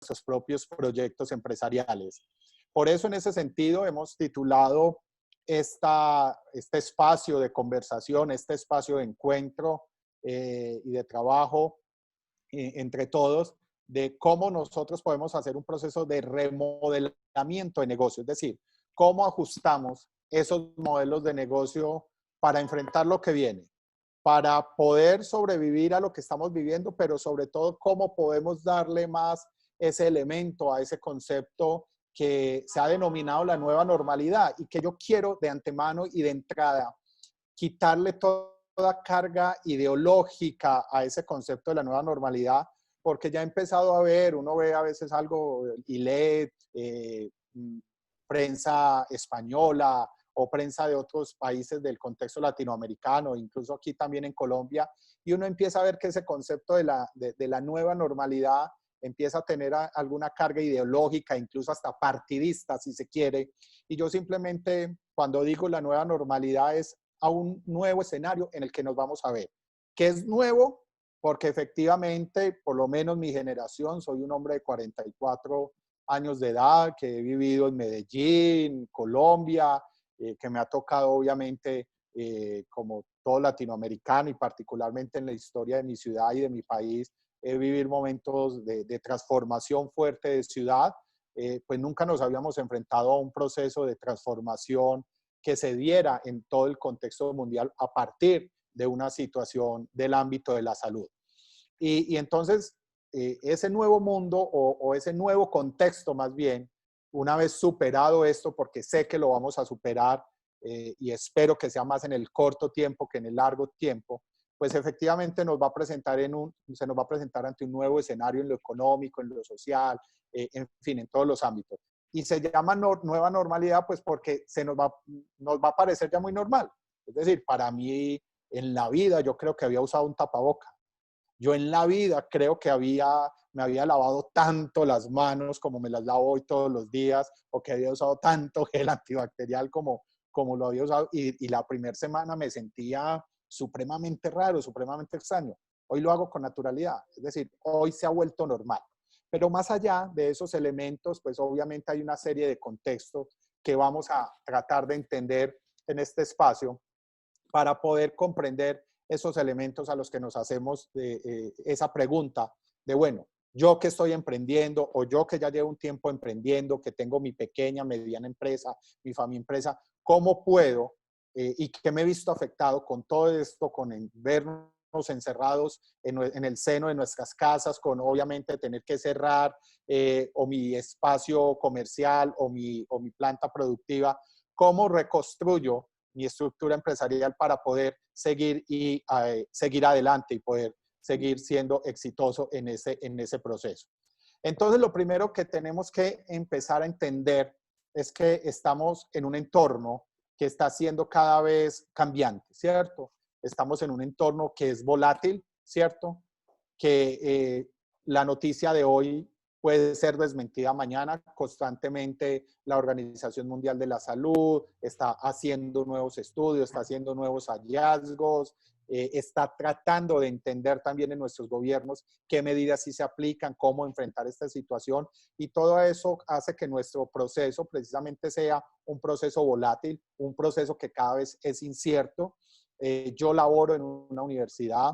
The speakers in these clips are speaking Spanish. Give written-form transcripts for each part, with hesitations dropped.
nuestros propios proyectos empresariales. Por eso, en ese sentido, hemos titulado este espacio de conversación, este espacio de encuentro y de trabajo entre todos, de cómo nosotros podemos hacer un proceso de remodelamiento de negocio, es decir, cómo ajustamos esos modelos de negocio para enfrentar lo que viene, para poder sobrevivir a lo que estamos viviendo, pero sobre todo cómo podemos darle más ese elemento a ese concepto que se ha denominado la nueva normalidad y que yo quiero de antemano y de entrada quitarle toda carga ideológica a ese concepto de la nueva normalidad, porque ya ha empezado a ver, uno ve a veces algo y lee prensa española o prensa de otros países del contexto latinoamericano, incluso aquí también en Colombia, y uno empieza a ver que ese concepto de la nueva normalidad empieza a tener alguna carga ideológica, incluso hasta partidista, si se quiere. Y yo simplemente, cuando digo la nueva normalidad, es a un nuevo escenario en el que nos vamos a ver. ¿Qué es nuevo? Porque efectivamente, por lo menos mi generación, soy un hombre de 44 años de edad, que he vivido en Medellín, Colombia, que me ha tocado obviamente como todo latinoamericano y particularmente en la historia de mi ciudad y de mi país, vivir momentos de transformación fuerte de ciudad, pues nunca nos habíamos enfrentado a un proceso de transformación que se diera en todo el contexto mundial a partir de una situación del ámbito de la salud. Y entonces, ese nuevo mundo o ese nuevo contexto más bien, una vez superado esto, porque sé que lo vamos a superar y espero que sea más en el corto tiempo que en el largo tiempo, pues efectivamente nos va a presentar se nos va a presentar ante un nuevo escenario en lo económico, en lo social, en fin, en todos los ámbitos. Y se llama nueva normalidad pues porque nos va a parecer ya muy normal. Es decir, para mí en la vida yo creo que había usado un tapaboca. Yo en la vida creo que me había lavado tanto las manos como me las lavo hoy todos los días, o que había usado tanto gel antibacterial como lo había usado. Y la primera semana me sentía supremamente raro, supremamente extraño. Hoy lo hago con naturalidad, es decir, hoy se ha vuelto normal. Pero más allá de esos elementos, pues obviamente hay una serie de contextos que vamos a tratar de entender en este espacio para poder comprender esos elementos a los que nos hacemos esa pregunta de, bueno, yo que estoy emprendiendo o yo que ya llevo un tiempo emprendiendo, que tengo mi pequeña, mediana empresa, mi familia empresa, ¿cómo puedo y que me he visto afectado con todo esto, con vernos encerrados en el seno de nuestras casas, con obviamente tener que cerrar o mi espacio comercial o mi planta productiva? ¿Cómo reconstruyo mi estructura empresarial para poder seguir seguir adelante y poder seguir siendo exitoso en ese proceso? Entonces, lo primero que tenemos que empezar a entender es que estamos en un entorno que está siendo cada vez cambiante, ¿cierto? Estamos en un entorno que es volátil, ¿cierto? Que la noticia de hoy puede ser desmentida mañana. Constantemente la Organización Mundial de la Salud está haciendo nuevos estudios, está haciendo nuevos hallazgos, está tratando de entender también en nuestros gobiernos qué medidas sí se aplican, cómo enfrentar esta situación, y todo eso hace que nuestro proceso precisamente sea un proceso volátil, un proceso que cada vez es incierto. Yo laboro en una universidad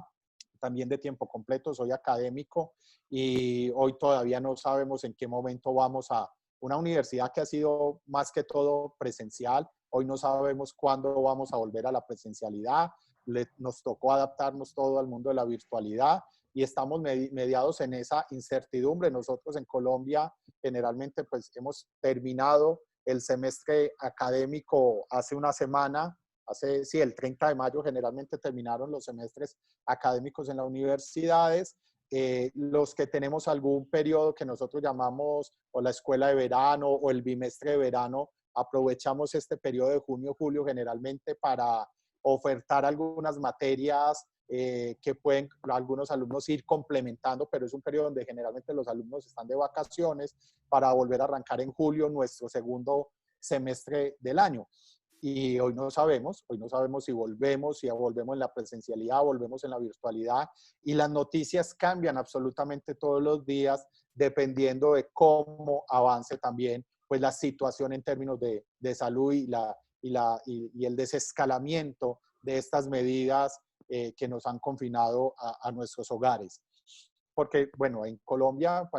también de tiempo completo, soy académico y hoy todavía no sabemos en qué momento vamos a una universidad que ha sido más que todo presencial. Hoy no sabemos cuándo vamos a volver a la presencialidad. Nos tocó adaptarnos todo al mundo de la virtualidad y estamos mediados en esa incertidumbre. Nosotros en Colombia generalmente pues hemos terminado el semestre académico hace una semana. Sí, el 30 de mayo generalmente terminaron los semestres académicos en las universidades. Los que tenemos algún periodo que nosotros llamamos o la escuela de verano o el bimestre de verano, aprovechamos este periodo de junio, julio generalmente para ofertar algunas materias que pueden algunos alumnos ir complementando, pero es un periodo donde generalmente los alumnos están de vacaciones para volver a arrancar en julio nuestro segundo semestre del año. Y hoy no sabemos si volvemos en la presencialidad, volvemos en la virtualidad, y las noticias cambian absolutamente todos los días dependiendo de cómo avance también pues, la situación en términos de salud y el desescalamiento de estas medidas que nos han confinado a nuestros hogares. Porque, bueno, en Colombia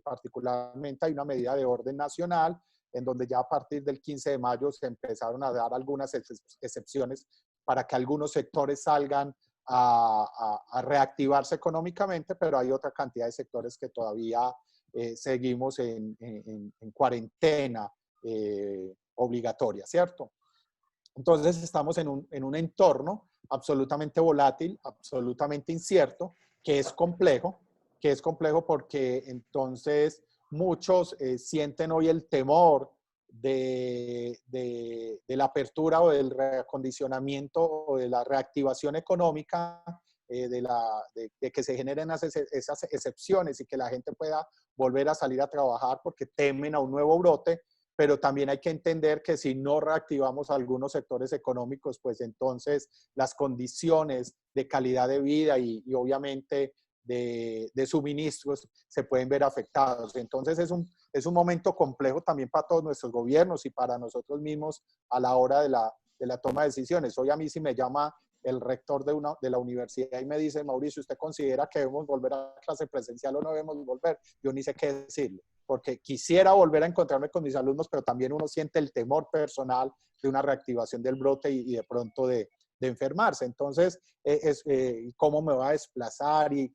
particularmente hay una medida de orden nacional en donde ya a partir del 15 de mayo se empezaron a dar algunas excepciones para que algunos sectores salgan a reactivarse económicamente, pero hay otra cantidad de sectores que todavía seguimos en cuarentena obligatoria, ¿cierto? Entonces estamos en un entorno absolutamente volátil, absolutamente incierto, que es complejo porque entonces muchos sienten hoy el temor de la apertura o del reacondicionamiento o de la reactivación económica, de que se generen esas excepciones y que la gente pueda volver a salir a trabajar porque temen a un nuevo brote, pero también hay que entender que si no reactivamos algunos sectores económicos, pues entonces las condiciones de calidad de vida y obviamente de suministros se pueden ver afectados. Entonces es un momento complejo también para todos nuestros gobiernos y para nosotros mismos a la hora de la toma de decisiones. Hoy a mí sí me llama el rector de la universidad y me dice, Mauricio, ¿usted considera que debemos volver a clase presencial o no debemos volver? Yo ni sé qué decirle, porque quisiera volver a encontrarme con mis alumnos, pero también uno siente el temor personal de una reactivación del brote y de pronto de enfermarse. Entonces, ¿cómo me va a desplazar? Y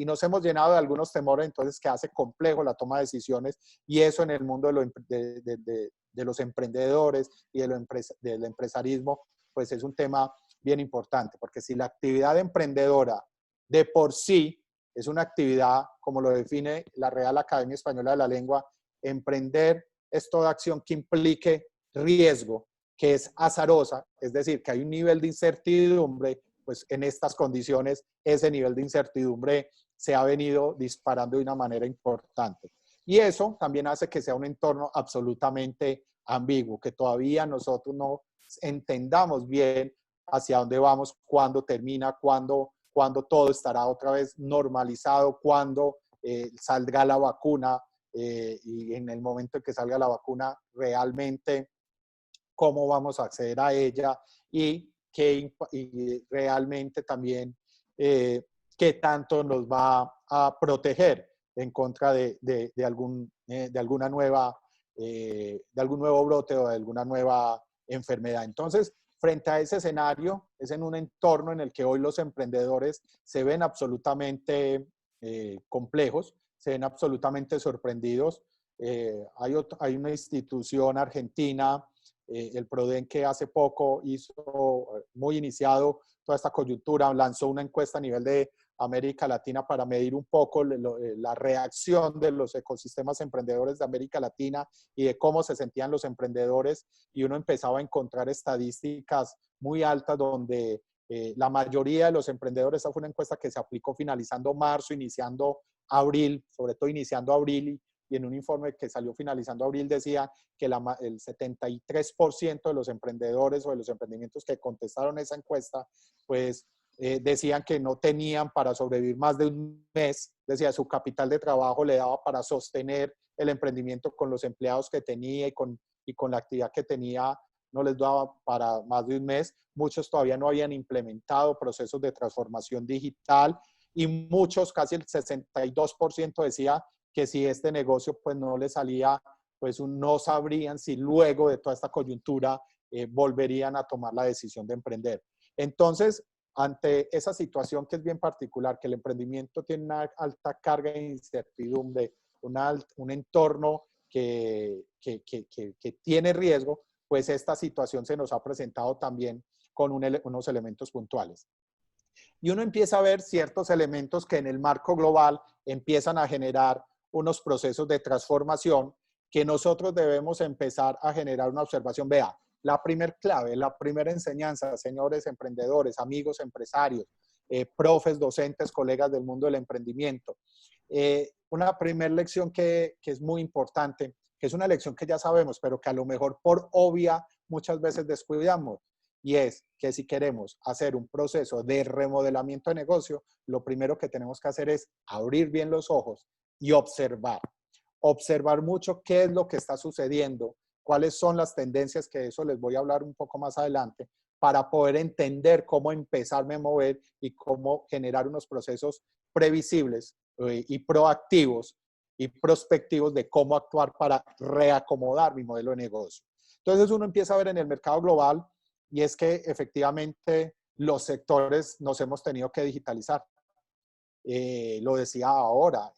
nos hemos llenado de algunos temores, entonces, que hace complejo la toma de decisiones, y eso en el mundo de los emprendedores y del empresarismo, pues es un tema bien importante, porque si la actividad emprendedora de por sí es una actividad, como lo define la Real Academia Española de la Lengua, emprender es toda acción que implique riesgo, que es azarosa, es decir, que hay un nivel de incertidumbre, pues en estas condiciones ese nivel de incertidumbre se ha venido disparando de una manera importante. Y eso también hace que sea un entorno absolutamente ambiguo, que todavía nosotros no entendamos bien hacia dónde vamos, cuándo termina, cuándo todo estará otra vez normalizado, cuándo salga la vacuna y en el momento en que salga la vacuna realmente cómo vamos a acceder a ella y realmente también qué tanto nos va a proteger en contra de alguna nueva, de algún nuevo brote o de alguna nueva enfermedad. Entonces, frente a ese escenario, es en un entorno en el que hoy los emprendedores se ven absolutamente complejos, se ven absolutamente sorprendidos. Hay una institución argentina, el PRODEN, que hace poco hizo, muy iniciado toda esta coyuntura, lanzó una encuesta a nivel de América Latina para medir un poco la reacción de los ecosistemas emprendedores de América Latina y de cómo se sentían los emprendedores, y uno empezaba a encontrar estadísticas muy altas donde la mayoría de los emprendedores, esa fue una encuesta que se aplicó finalizando marzo, iniciando abril, sobre todo iniciando abril, y en un informe que salió finalizando abril decía que el 73% de los emprendedores o de los emprendimientos que contestaron esa encuesta, pues decían que no tenían para sobrevivir más de un mes, decía, su capital de trabajo le daba para sostener el emprendimiento con los empleados que tenía y con la actividad que tenía, no les daba para más de un mes. Muchos todavía no habían implementado procesos de transformación digital y muchos, casi el 62% decía que si este negocio pues no le salía, pues no sabrían si luego de toda esta coyuntura volverían a tomar la decisión de emprender. Entonces, ante esa situación que es bien particular, que el emprendimiento tiene una alta carga de incertidumbre, un entorno que tiene riesgo, pues esta situación se nos ha presentado también con unos elementos puntuales. Y uno empieza a ver ciertos elementos que en el marco global empiezan a generar unos procesos de transformación que nosotros debemos empezar a generar una observación. Vea, la primer clave, la primera enseñanza, señores emprendedores, amigos empresarios, profes, docentes, colegas del mundo del emprendimiento. Una primera lección que es muy importante, que es una lección que ya sabemos, pero que a lo mejor por obvia muchas veces descuidamos, y es que si queremos hacer un proceso de remodelamiento de negocio, lo primero que tenemos que hacer es abrir bien los ojos y observar. Observar mucho qué es lo que está sucediendo, cuáles son las tendencias, que de eso les voy a hablar un poco más adelante, para poder entender cómo empezarme a mover y cómo generar unos procesos previsibles y proactivos y prospectivos de cómo actuar para reacomodar mi modelo de negocio. Entonces uno empieza a ver en el mercado global y es que efectivamente los sectores nos hemos tenido que digitalizar. Lo decía ahora,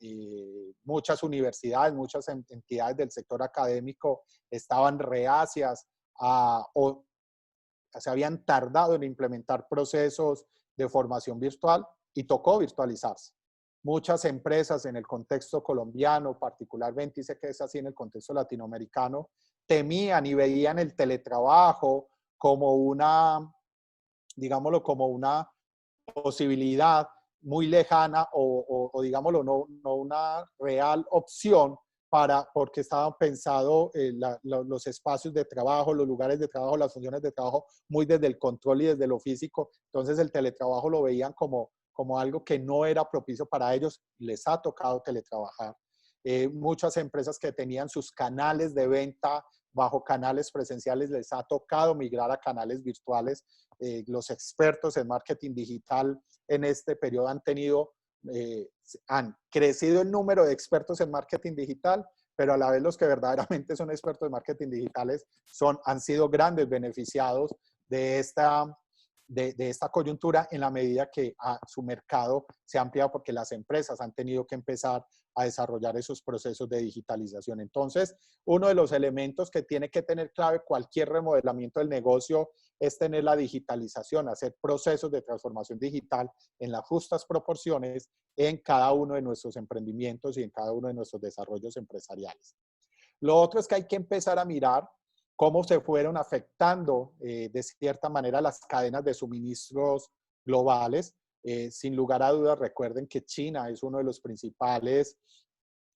muchas universidades, muchas entidades del sector académico estaban reacias o se habían tardado en implementar procesos de formación virtual y tocó virtualizarse. Muchas empresas en el contexto colombiano, particularmente, y sé que es así en el contexto latinoamericano, temían y veían el teletrabajo como una, digámoslo, como una posibilidad muy lejana o digámoslo, no una real opción porque estaban pensados los espacios de trabajo, los lugares de trabajo, las funciones de trabajo muy desde el control y desde lo físico. Entonces el teletrabajo lo veían como algo que no era propicio para ellos. Les ha tocado teletrabajar. Muchas empresas que tenían sus canales de venta bajo canales presenciales les ha tocado migrar a canales virtuales. Los expertos en marketing digital en este periodo han crecido el número de expertos en marketing digital, pero a la vez los que verdaderamente son expertos en marketing digitales han sido grandes beneficiados de esta coyuntura en la medida que su mercado se ha ampliado porque las empresas han tenido que empezar a desarrollar esos procesos de digitalización. Entonces, uno de los elementos que tiene que tener clave cualquier remodelamiento del negocio es tener la digitalización, hacer procesos de transformación digital en las justas proporciones en cada uno de nuestros emprendimientos y en cada uno de nuestros desarrollos empresariales. Lo otro es que hay que empezar a mirar cómo se fueron afectando de cierta manera las cadenas de suministros globales. Sin lugar a dudas, recuerden que China es uno de los principales,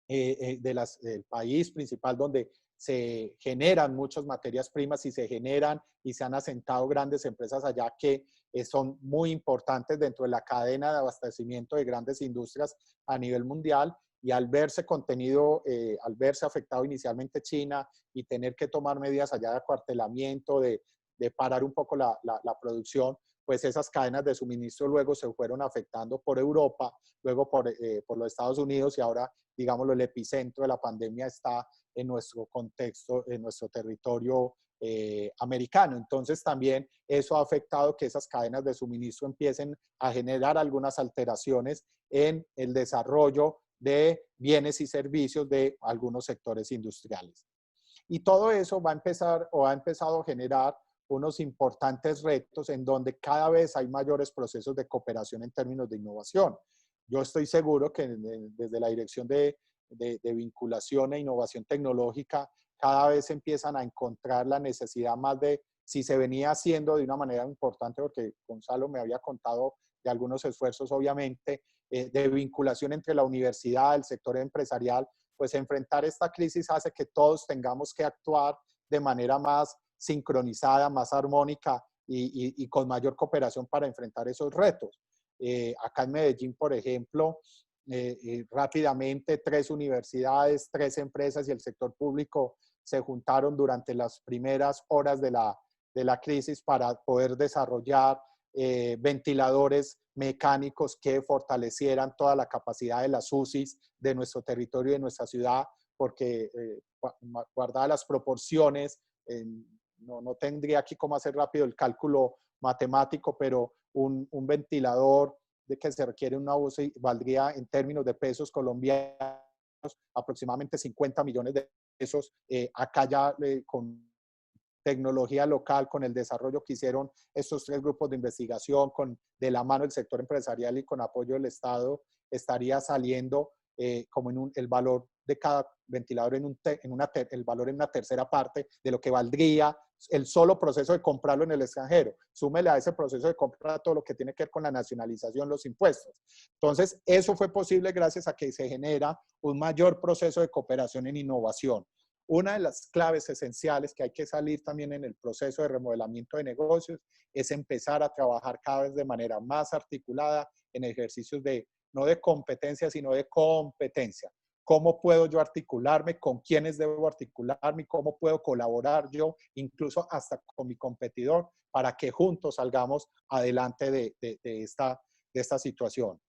del país principal donde se generan muchas materias primas y se generan y se han asentado grandes empresas allá que son muy importantes dentro de la cadena de abastecimiento de grandes industrias a nivel mundial. Y al verse al verse afectado inicialmente China y tener que tomar medidas allá de acuartelamiento, de parar un poco la producción, pues esas cadenas de suministro luego se fueron afectando por Europa, luego por los Estados Unidos y ahora, digámoslo, el epicentro de la pandemia está en nuestro contexto, en nuestro territorio americano. Entonces también eso ha afectado que esas cadenas de suministro empiecen a generar algunas alteraciones en el desarrollo de bienes y servicios de algunos sectores industriales. Y todo eso va a empezar o ha empezado a generar unos importantes retos en donde cada vez hay mayores procesos de cooperación en términos de innovación. Yo estoy seguro que desde la dirección de vinculación e innovación tecnológica, cada vez empiezan a encontrar la necesidad más de, si se venía haciendo de una manera importante, porque Gonzalo me había contado de algunos esfuerzos, obviamente, de vinculación entre la universidad, el sector empresarial, pues enfrentar esta crisis hace que todos tengamos que actuar de manera más sincronizada, más armónica y con mayor cooperación para enfrentar esos retos. Acá en Medellín, por ejemplo, rápidamente 3 universidades, 3 empresas y el sector público se juntaron durante las primeras horas de la crisis para poder desarrollar ventiladores mecánicos que fortalecieran toda la capacidad de las UCIs de nuestro territorio y de nuestra ciudad, porque guardadas las proporciones, no tendría aquí cómo hacer rápido el cálculo matemático, pero un ventilador de que se requiere una UCI valdría en términos de pesos colombianos aproximadamente 50 millones de pesos. Acá ya con tecnología local, con el desarrollo que hicieron estos 3 grupos de investigación, de la mano del sector empresarial y con apoyo del Estado, estaría saliendo como el valor de cada ventilador el valor en una tercera parte de lo que valdría el solo proceso de comprarlo en el extranjero. Súmele a ese proceso de compra todo lo que tiene que ver con la nacionalización, los impuestos. Entonces, eso fue posible gracias a que se genera un mayor proceso de cooperación en innovación. Una de las claves esenciales que hay que salir también en el proceso de remodelamiento de negocios es empezar a trabajar cada vez de manera más articulada en ejercicios no de competencia, sino de competencia. cómo puedo yo articularme, con quiénes debo articularme, cómo puedo colaborar yo, incluso hasta con mi competidor, para que juntos salgamos adelante de esta situación.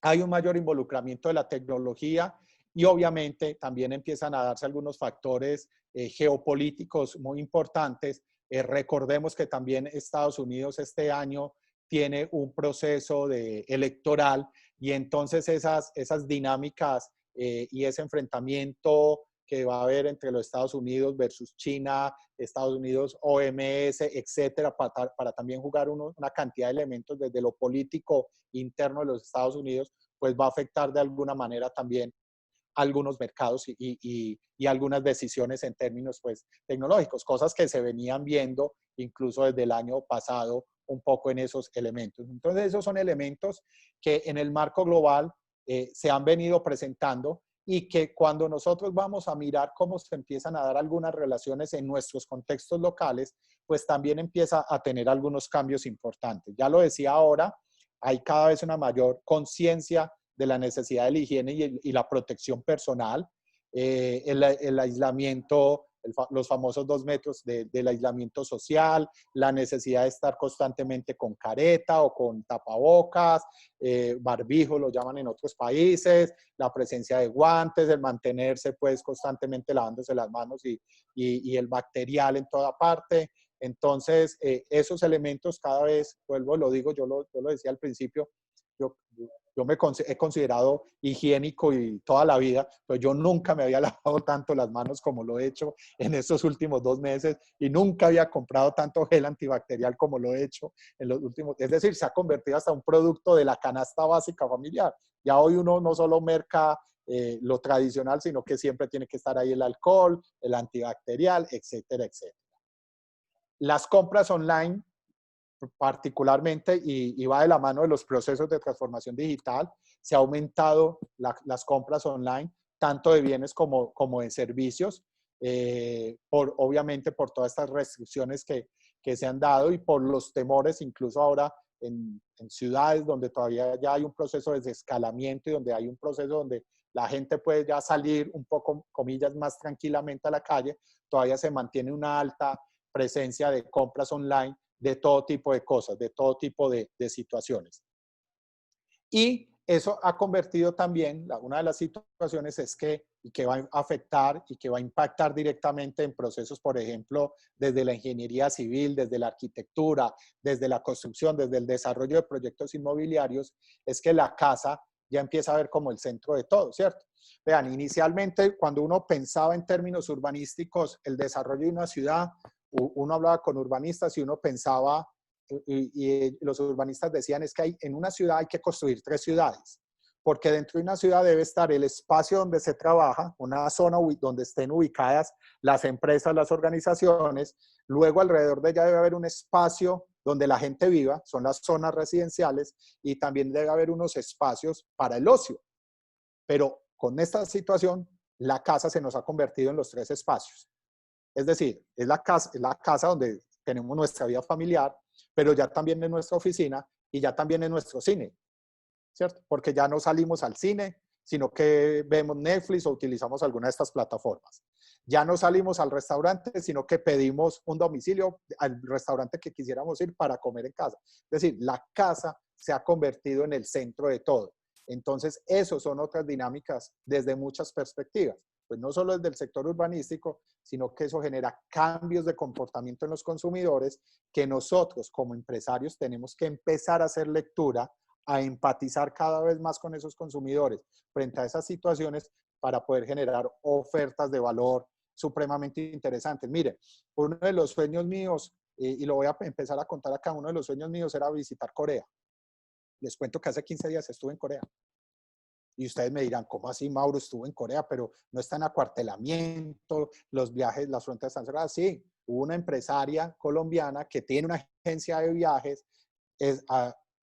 Hay un mayor involucramiento de la tecnología y obviamente también empiezan a darse algunos factores geopolíticos muy importantes. Recordemos que también Estados Unidos este año tiene un proceso electoral y entonces esas dinámicas y ese enfrentamiento que va a haber entre los Estados Unidos versus China, Estados Unidos, OMS, etcétera, para también jugar una cantidad de elementos desde lo político interno de los Estados Unidos, pues va a afectar de alguna manera también algunos mercados y algunas decisiones en términos pues, tecnológicos, cosas que se venían viendo incluso desde el año pasado un poco en esos elementos. Entonces, esos son elementos que en el marco global se han venido presentando y que cuando nosotros vamos a mirar cómo se empiezan a dar algunas relaciones en nuestros contextos locales, pues también empieza a tener algunos cambios importantes. Ya lo decía ahora, hay cada vez una mayor conciencia de la necesidad de la higiene y la protección personal, el aislamiento, los famosos 2 metros del aislamiento social, la necesidad de estar constantemente con careta o con tapabocas, barbijo lo llaman en otros países, la presencia de guantes, el mantenerse pues constantemente lavándose las manos y el bacterial en toda parte. Entonces, esos elementos cada vez, vuelvo, lo digo, yo lo decía al principio, yo me he considerado higiénico y toda la vida, pero yo nunca me había lavado tanto las manos como lo he hecho en estos últimos 2 meses y nunca había comprado tanto gel antibacterial como lo he hecho en los últimos, es decir, se ha convertido hasta un producto de la canasta básica familiar. Ya hoy uno no solo merca lo tradicional, sino que siempre tiene que estar ahí el alcohol, el antibacterial, etcétera, etcétera. Las compras online particularmente, y va de la mano de los procesos de transformación digital, se ha aumentado las compras online, tanto de bienes como de servicios, obviamente por todas estas restricciones que se han dado y por los temores, incluso ahora en ciudades donde todavía ya hay un proceso de desescalamiento y donde hay un proceso donde la gente puede ya salir un poco, comillas, más tranquilamente a la calle, todavía se mantiene una alta presencia de compras online de todo tipo de cosas, de todo tipo de situaciones. Y eso ha convertido también, una de las situaciones es que va a afectar y que va a impactar directamente en procesos, por ejemplo, desde la ingeniería civil, desde la arquitectura, desde la construcción, desde el desarrollo de proyectos inmobiliarios, es que la casa ya empieza a ver como el centro de todo, ¿cierto? Vean, inicialmente cuando uno pensaba en términos urbanísticos, el desarrollo de una ciudad, uno hablaba con urbanistas y uno pensaba, y los urbanistas decían, es que en una ciudad hay que construir 3 ciudades, porque dentro de una ciudad debe estar el espacio donde se trabaja, una zona donde estén ubicadas las empresas, las organizaciones, luego alrededor de ella debe haber un espacio donde la gente viva, son las zonas residenciales, y también debe haber unos espacios para el ocio. Pero con esta situación, la casa se nos ha convertido en los 3 espacios. Es decir, es la casa donde tenemos nuestra vida familiar, pero ya también es nuestra oficina y ya también es nuestro cine, ¿cierto? Porque ya no salimos al cine, sino que vemos Netflix o utilizamos alguna de estas plataformas. Ya no salimos al restaurante, sino que pedimos un domicilio al restaurante que quisiéramos ir para comer en casa. Es decir, la casa se ha convertido en el centro de todo. Entonces, eso son otras dinámicas desde muchas perspectivas. Pues no solo desde el sector urbanístico, sino que eso genera cambios de comportamiento en los consumidores que nosotros como empresarios tenemos que empezar a hacer lectura, a empatizar cada vez más con esos consumidores frente a esas situaciones para poder generar ofertas de valor supremamente interesantes. Mire, uno de los sueños míos, y lo voy a empezar a contar acá, uno de los sueños míos era visitar Corea. Les cuento que hace 15 días estuve en Corea. Y ustedes me dirán, ¿cómo así, Mauro? Estuvo en Corea, pero no está en acuartelamiento, los viajes, las fronteras están cerradas. Sí, hubo una empresaria colombiana que tiene una agencia de viajes,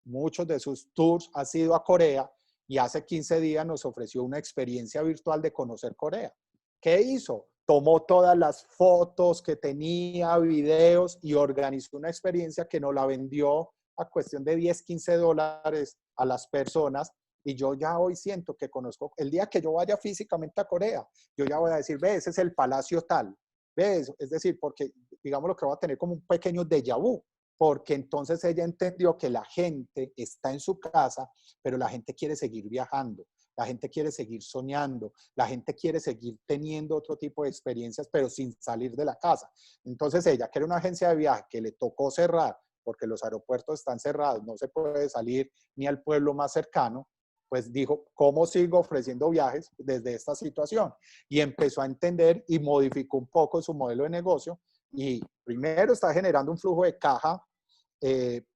muchos de sus tours ha sido a Corea y hace 15 días nos ofreció una experiencia virtual de conocer Corea. ¿Qué hizo? Tomó todas las fotos que tenía, videos y organizó una experiencia que nos la vendió a cuestión de $10, $15 a las personas Y yo ya hoy siento que conozco, el día que yo vaya físicamente a Corea, yo ya voy a decir, ve, ese es el palacio tal, ¿ves? Es decir, porque digamos lo que va a tener como un pequeño déjà vu, porque entonces ella entendió que la gente está en su casa, pero la gente quiere seguir viajando, la gente quiere seguir soñando, la gente quiere seguir teniendo otro tipo de experiencias, pero sin salir de la casa. Entonces ella, que era una agencia de viaje que le tocó cerrar, porque los aeropuertos están cerrados, no se puede salir ni al pueblo más cercano, pues dijo, ¿cómo sigo ofreciendo viajes desde esta situación? Y empezó a entender y modificó un poco su modelo de negocio y primero está generando un flujo de caja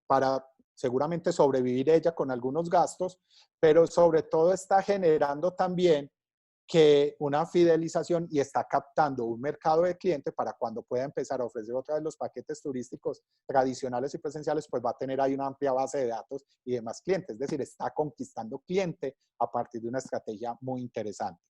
para seguramente sobrevivir ella con algunos gastos, pero sobre todo está generando también que una fidelización y está captando un mercado de cliente para cuando pueda empezar a ofrecer otra vez los paquetes turísticos tradicionales y presenciales, pues va a tener ahí una amplia base de datos y demás clientes. Es decir, está conquistando cliente a partir de una estrategia muy interesante.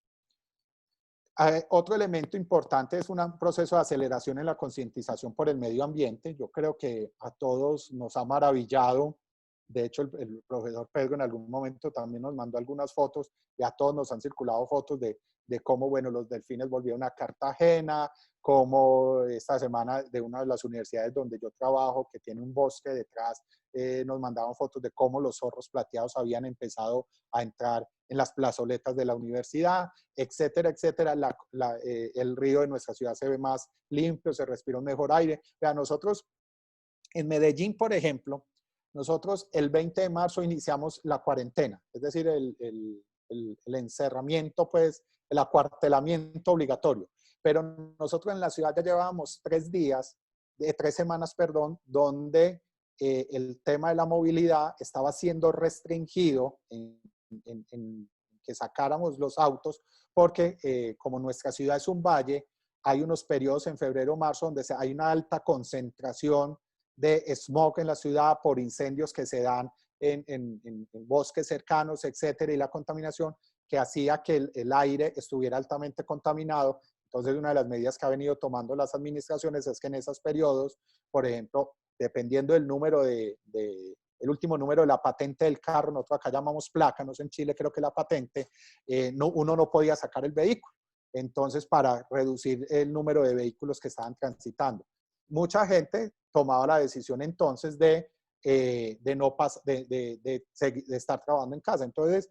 Otro elemento importante es un proceso de aceleración en la concientización por el medio ambiente. Yo creo que a todos nos ha maravillado. De hecho, el profesor Pedro en algún momento también nos mandó algunas fotos y a todos nos han circulado fotos de cómo, bueno, los delfines volvieron a Cartagena, cómo esta semana de una de las universidades donde yo trabajo, que tiene un bosque detrás, nos mandaban fotos de cómo los zorros plateados habían empezado a entrar en las plazoletas de la universidad, etcétera, etcétera. El río de nuestra ciudad se ve más limpio, se respira un mejor aire. Vea, nosotros en Medellín, por ejemplo, nosotros el 20 de marzo iniciamos la cuarentena, es decir, el encerramiento, pues, el acuartelamiento obligatorio. Pero nosotros en la ciudad ya llevábamos 3 semanas, perdón, donde el tema de la movilidad estaba siendo restringido en que sacáramos los autos, porque como nuestra ciudad es un valle, hay unos periodos en febrero o marzo donde hay una alta concentración de smog en la ciudad por incendios que se dan en bosques cercanos, etcétera, y la contaminación que hacía que el aire estuviera altamente contaminado. Entonces, una de las medidas que ha venido tomando las administraciones es que en esos periodos, por ejemplo, dependiendo del número el último número de la patente del carro, nosotros acá llamamos placa, no sé en Chile creo que la patente, uno no podía sacar el vehículo. Entonces, para reducir el número de vehículos que estaban transitando. Mucha gente tomaba la decisión entonces de estar trabajando en casa. Entonces,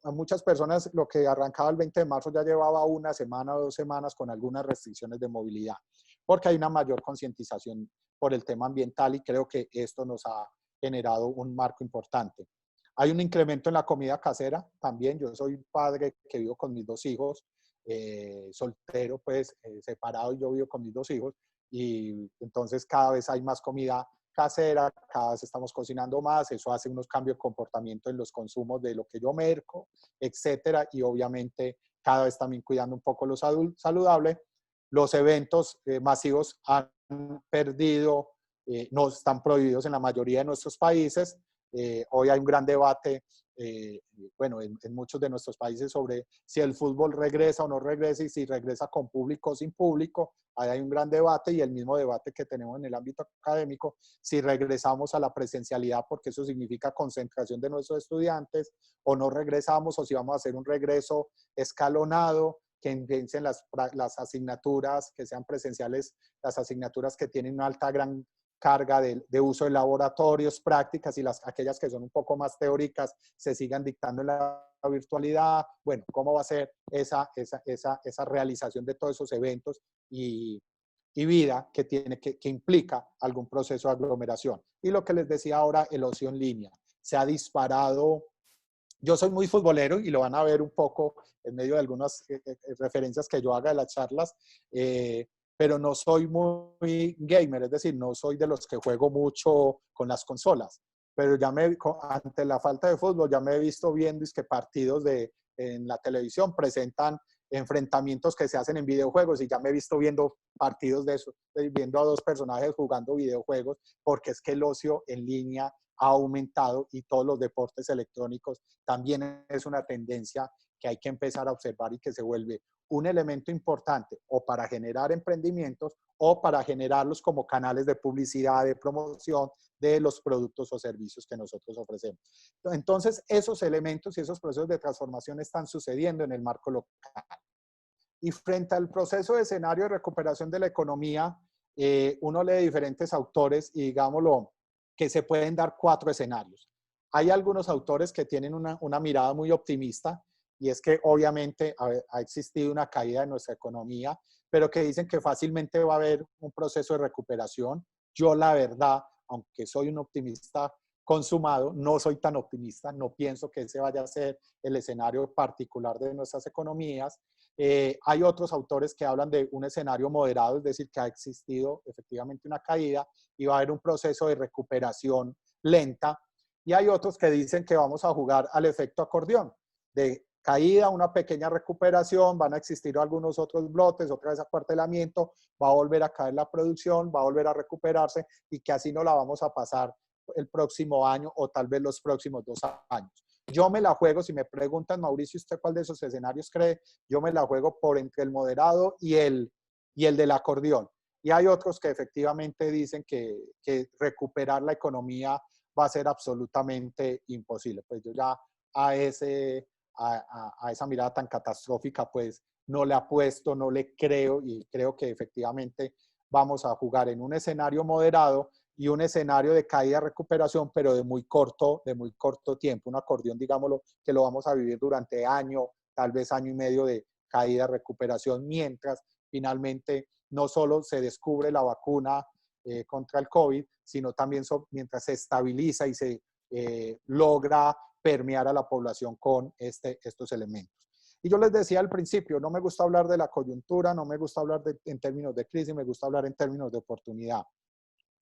a muchas personas lo que arrancaba el 20 de marzo ya llevaba una semana o 2 semanas con algunas restricciones de movilidad, porque hay una mayor concientización por el tema ambiental y creo que esto nos ha generado un marco importante. Hay un incremento en la comida casera también. Yo soy padre que vivo con mis 2 hijos, soltero, pues separado, y yo vivo con mis 2 hijos y entonces cada vez hay más comida casera, cada vez estamos cocinando más, eso hace unos cambios de comportamiento en los consumos de lo que yo merco, etcétera, y obviamente cada vez también cuidando un poco lo saludable. Los eventos masivos han perdido, no están prohibidos en la mayoría de nuestros países. Hoy hay un gran debate, bueno, en muchos de nuestros países sobre si el fútbol regresa o no regresa y si regresa con público o sin público. Ahí hay un gran debate y el mismo debate que tenemos en el ámbito académico, si regresamos a la presencialidad porque eso significa concentración de nuestros estudiantes o no regresamos o si vamos a hacer un regreso escalonado que empiecen las asignaturas que sean presenciales, las asignaturas que tienen una alta gran carga de uso de laboratorios, prácticas y aquellas que son un poco más teóricas se sigan dictando en la virtualidad. Bueno, ¿cómo va a ser esa realización de todos esos eventos y vida que implica algún proceso de aglomeración? Y lo que les decía ahora, el ocio en línea. Se ha disparado. Yo soy muy futbolero y lo van a ver un poco en medio de algunas referencias que yo haga de las charlas, pero no soy muy gamer, es decir, no soy de los que juego mucho con las consolas, pero ante la falta de fútbol ya me he visto viendo es que partidos en la televisión presentan enfrentamientos que se hacen en videojuegos y ya me he visto viendo partidos de eso, viendo a 2 personajes jugando videojuegos, porque es que el ocio en línea ha aumentado y todos los deportes electrónicos también es una tendencia que hay que empezar a observar y que se vuelve un elemento importante o para generar emprendimientos o para generarlos como canales de publicidad, de promoción de los productos o servicios que nosotros ofrecemos. Entonces, esos elementos y esos procesos de transformación están sucediendo en el marco local. Y frente al proceso de escenario de recuperación de la economía, uno lee diferentes autores y digámoslo, que se pueden dar 4 escenarios. Hay algunos autores que tienen una mirada muy optimista y es que obviamente ha existido una caída de nuestra economía, pero que dicen que fácilmente va a haber un proceso de recuperación. Yo la verdad, aunque soy un optimista consumado, no soy tan optimista, no pienso que ese vaya a ser el escenario particular de nuestras economías. Hay otros autores que hablan de un escenario moderado, es decir, que ha existido efectivamente una caída y va a haber un proceso de recuperación lenta. Y hay otros que dicen que vamos a jugar al efecto acordeón, de caída, una pequeña recuperación, van a existir algunos otros brotes, otra vez acuartelamiento, va a volver a caer la producción, va a volver a recuperarse y que así no la vamos a pasar el próximo año o tal vez los próximos 2 años. Yo me la juego, si me preguntan, Mauricio, ¿usted cuál de esos escenarios cree? Yo me la juego por entre el moderado y el del acordeón. Y hay otros que efectivamente dicen que recuperar la economía va a ser absolutamente imposible. Pues yo ya a esa mirada tan catastrófica, pues no le apuesto, no le creo y creo que efectivamente vamos a jugar en un escenario moderado y un escenario de caída, recuperación, pero de muy corto tiempo. Un acordeón, digámoslo, que lo vamos a vivir durante año, tal vez año y medio de caída, recuperación, mientras finalmente no solo se descubre la vacuna contra el COVID, sino también mientras se estabiliza y se logra permear a la población con estos elementos. Y yo les decía al principio, no me gusta hablar de la coyuntura, no me gusta hablar en términos de crisis, me gusta hablar en términos de oportunidad.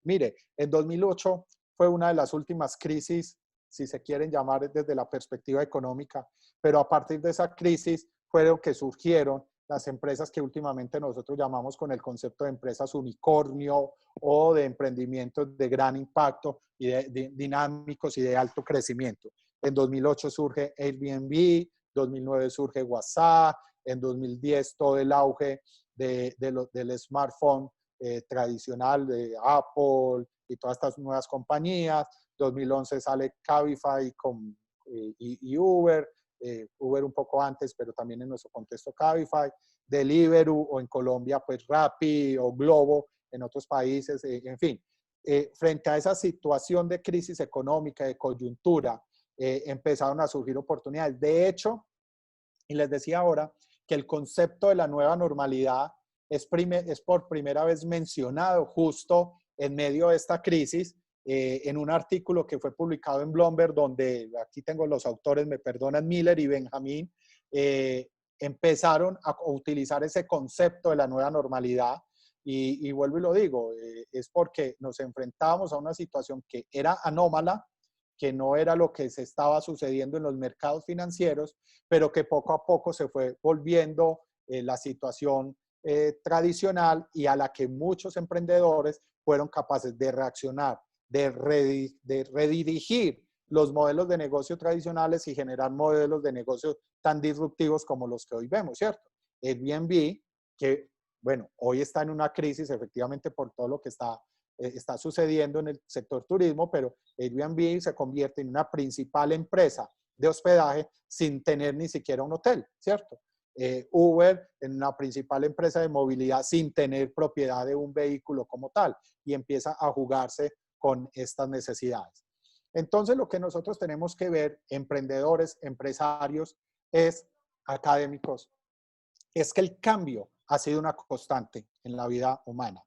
Mire, en 2008 fue una de las últimas crisis, si se quieren llamar desde la perspectiva económica, pero a partir de esa crisis fueron que surgieron las empresas que últimamente nosotros llamamos con el concepto de empresas unicornio o de emprendimientos de gran impacto y de dinámicos y de alto crecimiento. En 2008 surge Airbnb, 2009 surge WhatsApp, en 2010 todo el auge del smartphone tradicional de Apple y todas estas nuevas compañías. 2011 sale Cabify y Uber, Uber un poco antes, pero también en nuestro contexto Cabify, Deliveroo o en Colombia pues Rappi o Globo en otros países, en fin. Frente a esa situación de crisis económica, de coyuntura, empezaron a surgir oportunidades. De hecho, y les decía ahora que el concepto de la nueva normalidad es por primera vez mencionado justo en medio de esta crisis, en un artículo que fue publicado en Bloomberg, donde aquí tengo los autores, me perdonan, Miller y Benjamín, empezaron a utilizar ese concepto de la nueva normalidad. Y vuelvo y lo digo, es porque nos enfrentábamos a una situación que era anómala, que no era lo que se estaba sucediendo en los mercados financieros, pero que poco a poco se fue volviendo la situación tradicional y a la que muchos emprendedores fueron capaces de reaccionar, de redirigir los modelos de negocio tradicionales y generar modelos de negocio tan disruptivos como los que hoy vemos, ¿cierto? Airbnb, que, bueno, hoy está en una crisis efectivamente por todo lo que está sucediendo en el sector turismo, pero Airbnb se convierte en una principal empresa de hospedaje sin tener ni siquiera un hotel, ¿cierto? Uber en una principal empresa de movilidad sin tener propiedad de un vehículo como tal y empieza a jugarse con estas necesidades. Entonces, lo que nosotros tenemos que ver, emprendedores, empresarios, académicos, es que el cambio ha sido una constante en la vida humana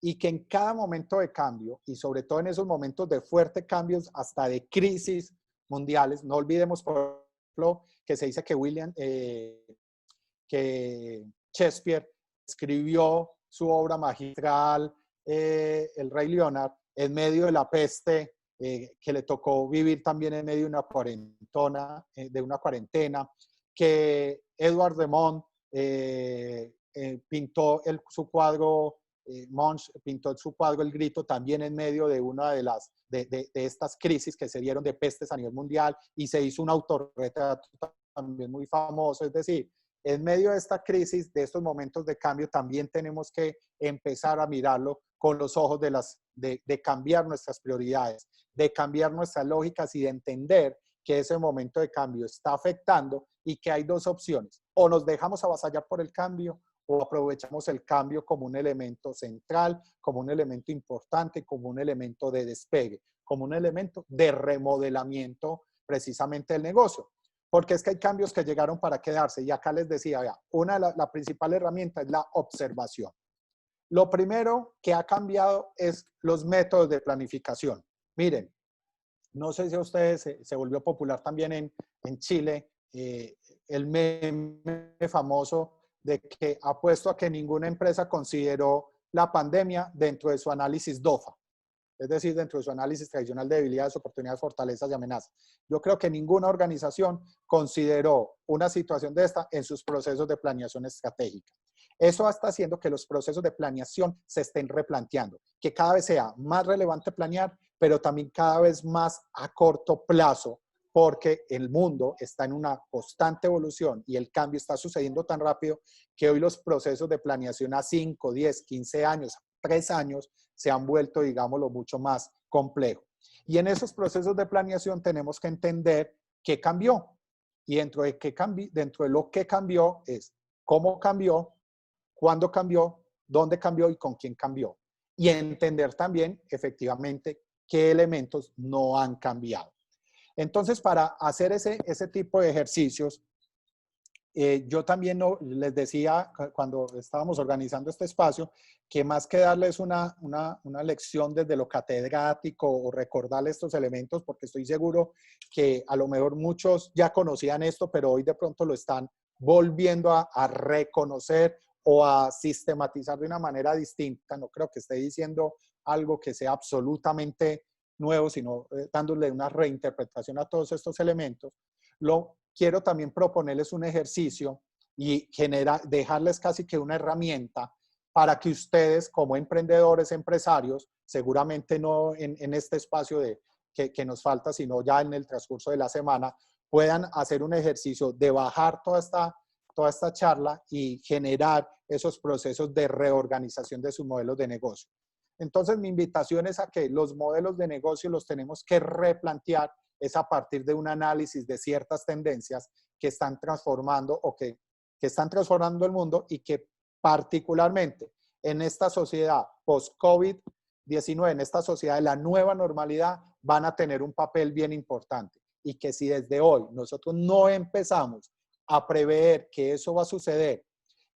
y que en cada momento de cambio, y sobre todo en esos momentos de fuertes cambios, hasta de crisis mundiales, no olvidemos, por ejemplo, que se dice que Shakespeare escribió su obra magistral, El Rey Leonard, en medio de la peste, que le tocó vivir también en medio de una cuarentena, que Edward de Montt pintó su cuadro, Munch pintó su cuadro El Grito también en medio de una de estas crisis que se dieron de pestes a nivel mundial y se hizo un autorretrato también muy famoso, es decir, en medio de esta crisis, de estos momentos de cambio, también tenemos que empezar a mirarlo con los ojos de cambiar nuestras prioridades, de cambiar nuestras lógicas y de entender que ese momento de cambio está afectando y que hay dos opciones. O nos dejamos avasallar por el cambio o aprovechamos el cambio como un elemento central, como un elemento importante, como un elemento de despegue, como un elemento de remodelamiento precisamente del negocio. Porque es que hay cambios que llegaron para quedarse. Y acá les decía, vea, la principal herramienta es la observación. Lo primero que ha cambiado es los métodos de planificación. Miren, no sé si a ustedes se volvió popular también en Chile el meme famoso de que apuesto a que ninguna empresa consideró la pandemia dentro de su análisis DOFA. Es decir, dentro de su análisis tradicional de debilidades, oportunidades, fortalezas y amenazas. Yo creo que ninguna organización consideró una situación de esta en sus procesos de planeación estratégica. Eso está haciendo que los procesos de planeación se estén replanteando, que cada vez sea más relevante planear, pero también cada vez más a corto plazo, porque el mundo está en una constante evolución y el cambio está sucediendo tan rápido que hoy los procesos de planeación a 5, 10, 15 años, 3 años, se han vuelto, digámoslo, mucho más complejos. Y en esos procesos de planeación tenemos que entender qué cambió. Y dentro de lo que cambió es cómo cambió, cuándo cambió, dónde cambió y con quién cambió. Y entender también, efectivamente, qué elementos no han cambiado. Entonces, para hacer ese tipo de ejercicios, yo también les decía cuando estábamos organizando este espacio que más que darles una lección desde lo catedrático o recordarles estos elementos, porque estoy seguro que a lo mejor muchos ya conocían esto, pero hoy de pronto lo están volviendo a reconocer o a sistematizar de una manera distinta. No creo que esté diciendo algo que sea absolutamente nuevo, sino dándole una reinterpretación a todos estos elementos. Quiero también proponerles un ejercicio y dejarles casi que una herramienta para que ustedes como emprendedores, empresarios, seguramente no en este espacio que nos falta, sino ya en el transcurso de la semana, puedan hacer un ejercicio de bajar toda esta charla y generar esos procesos de reorganización de sus modelos de negocio. Entonces, mi invitación es a que los modelos de negocio los tenemos que replantear es a partir de un análisis de ciertas tendencias que están transformando o que están transformando el mundo y que particularmente en esta sociedad post-COVID-19, en esta sociedad de la nueva normalidad, van a tener un papel bien importante. Y que si desde hoy nosotros no empezamos a prever que eso va a suceder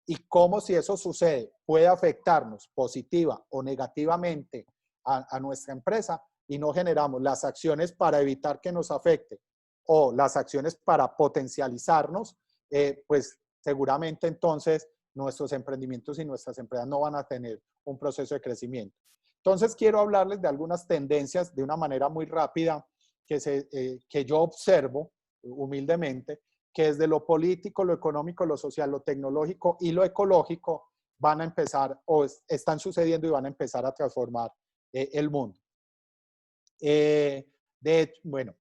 y cómo si eso sucede puede afectarnos positiva o negativamente a nuestra empresa, y no generamos las acciones para evitar que nos afecte o las acciones para potencializarnos, pues seguramente entonces nuestros emprendimientos y nuestras empresas no van a tener un proceso de crecimiento. Entonces quiero hablarles de algunas tendencias de una manera muy rápida que yo observo humildemente, que desde lo político, lo económico, lo social, lo tecnológico y lo ecológico van a empezar o están sucediendo y van a empezar a transformar el mundo. Bueno,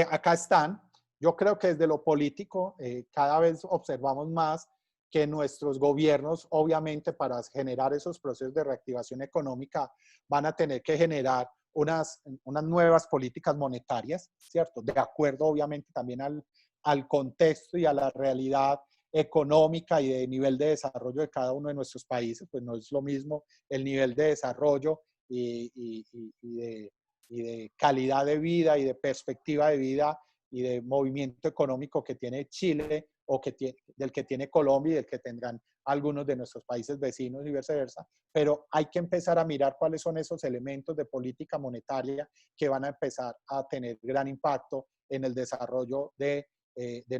acá están. Yo creo que desde lo político cada vez observamos más que nuestros gobiernos, obviamente, para generar esos procesos de reactivación económica, van a tener que generar unas nuevas políticas monetarias, ¿cierto? De acuerdo, obviamente, también al contexto y a la realidad económica y de nivel de desarrollo de cada uno de nuestros países. Pues no es lo mismo el nivel de desarrollo y de calidad de vida y de perspectiva de vida y de movimiento económico que tiene Chile o del que tiene Colombia y del que tendrán algunos de nuestros países vecinos y viceversa, pero hay que empezar a mirar cuáles son esos elementos de política monetaria que van a empezar a tener gran impacto en el desarrollo de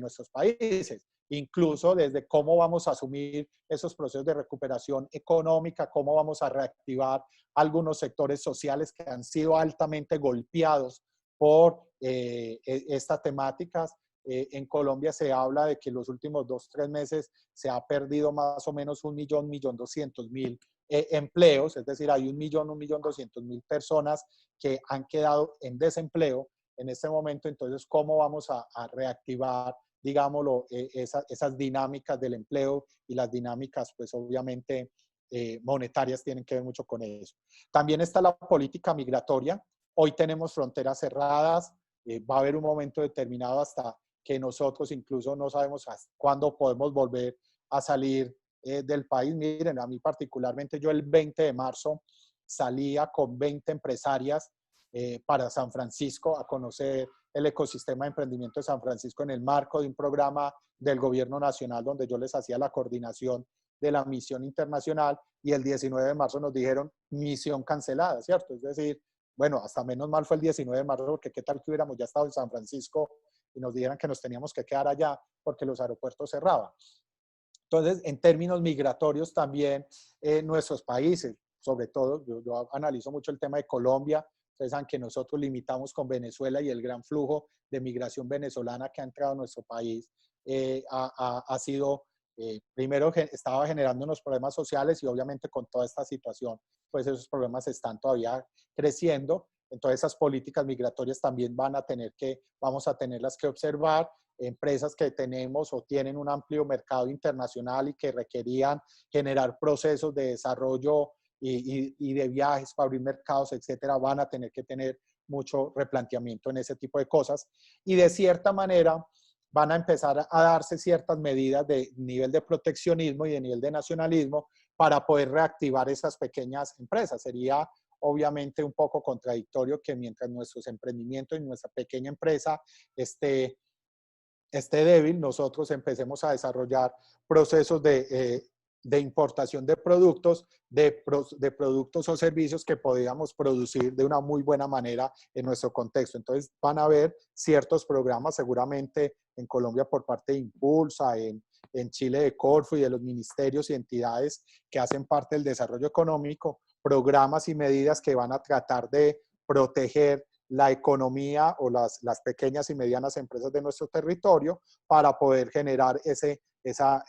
nuestros países. Incluso desde cómo vamos a asumir esos procesos de recuperación económica, cómo vamos a reactivar algunos sectores sociales que han sido altamente golpeados por estas temáticas. En Colombia se habla de que los últimos 2-3 meses se ha perdido más o menos 1.200.000 empleos, es decir, hay 1.200.000 personas que han quedado en desempleo en este momento. Entonces, ¿cómo vamos a reactivar digámoslo, esas dinámicas del empleo y las dinámicas, pues obviamente, monetarias tienen que ver mucho con eso. También está la política migratoria. Hoy tenemos fronteras cerradas, va a haber un momento determinado hasta que nosotros incluso no sabemos hasta cuándo podemos volver a salir del país. Miren, a mí particularmente, yo el 20 de marzo salía con 20 empresarias para San Francisco a conocer el ecosistema de emprendimiento de San Francisco en el marco de un programa del gobierno nacional donde yo les hacía la coordinación de la misión internacional, y el 19 de marzo nos dijeron misión cancelada, ¿cierto? Es decir, bueno, hasta menos mal fue el 19 de marzo, porque qué tal que hubiéramos ya estado en San Francisco y nos dijeran que nos teníamos que quedar allá porque los aeropuertos cerraban. Entonces, en términos migratorios también, nuestros países, sobre todo, yo analizo mucho el tema de Colombia. Ustedes saben que nosotros limitamos con Venezuela, y el gran flujo de migración venezolana que ha entrado a nuestro país ha sido, primero estaba generando unos problemas sociales, y obviamente con toda esta situación, pues esos problemas están todavía creciendo. Entonces esas políticas migratorias también vamos a tenerlas que observar. Empresas que tenemos o tienen un amplio mercado internacional y que requerían generar procesos de desarrollo y de viajes para abrir mercados, etcétera, van a tener que tener mucho replanteamiento en ese tipo de cosas. Y de cierta manera van a empezar a darse ciertas medidas de nivel de proteccionismo y de nivel de nacionalismo para poder reactivar esas pequeñas empresas. Sería obviamente un poco contradictorio que mientras nuestros emprendimientos y nuestra pequeña empresa esté débil, nosotros empecemos a desarrollar procesos de importación de productos, de productos o servicios que podíamos producir de una muy buena manera en nuestro contexto. Entonces van a haber ciertos programas seguramente en Colombia por parte de Impulsa, en Chile de Corfo y de los ministerios y entidades que hacen parte del desarrollo económico, programas y medidas que van a tratar de proteger la economía o las pequeñas y medianas empresas de nuestro territorio para poder generar esa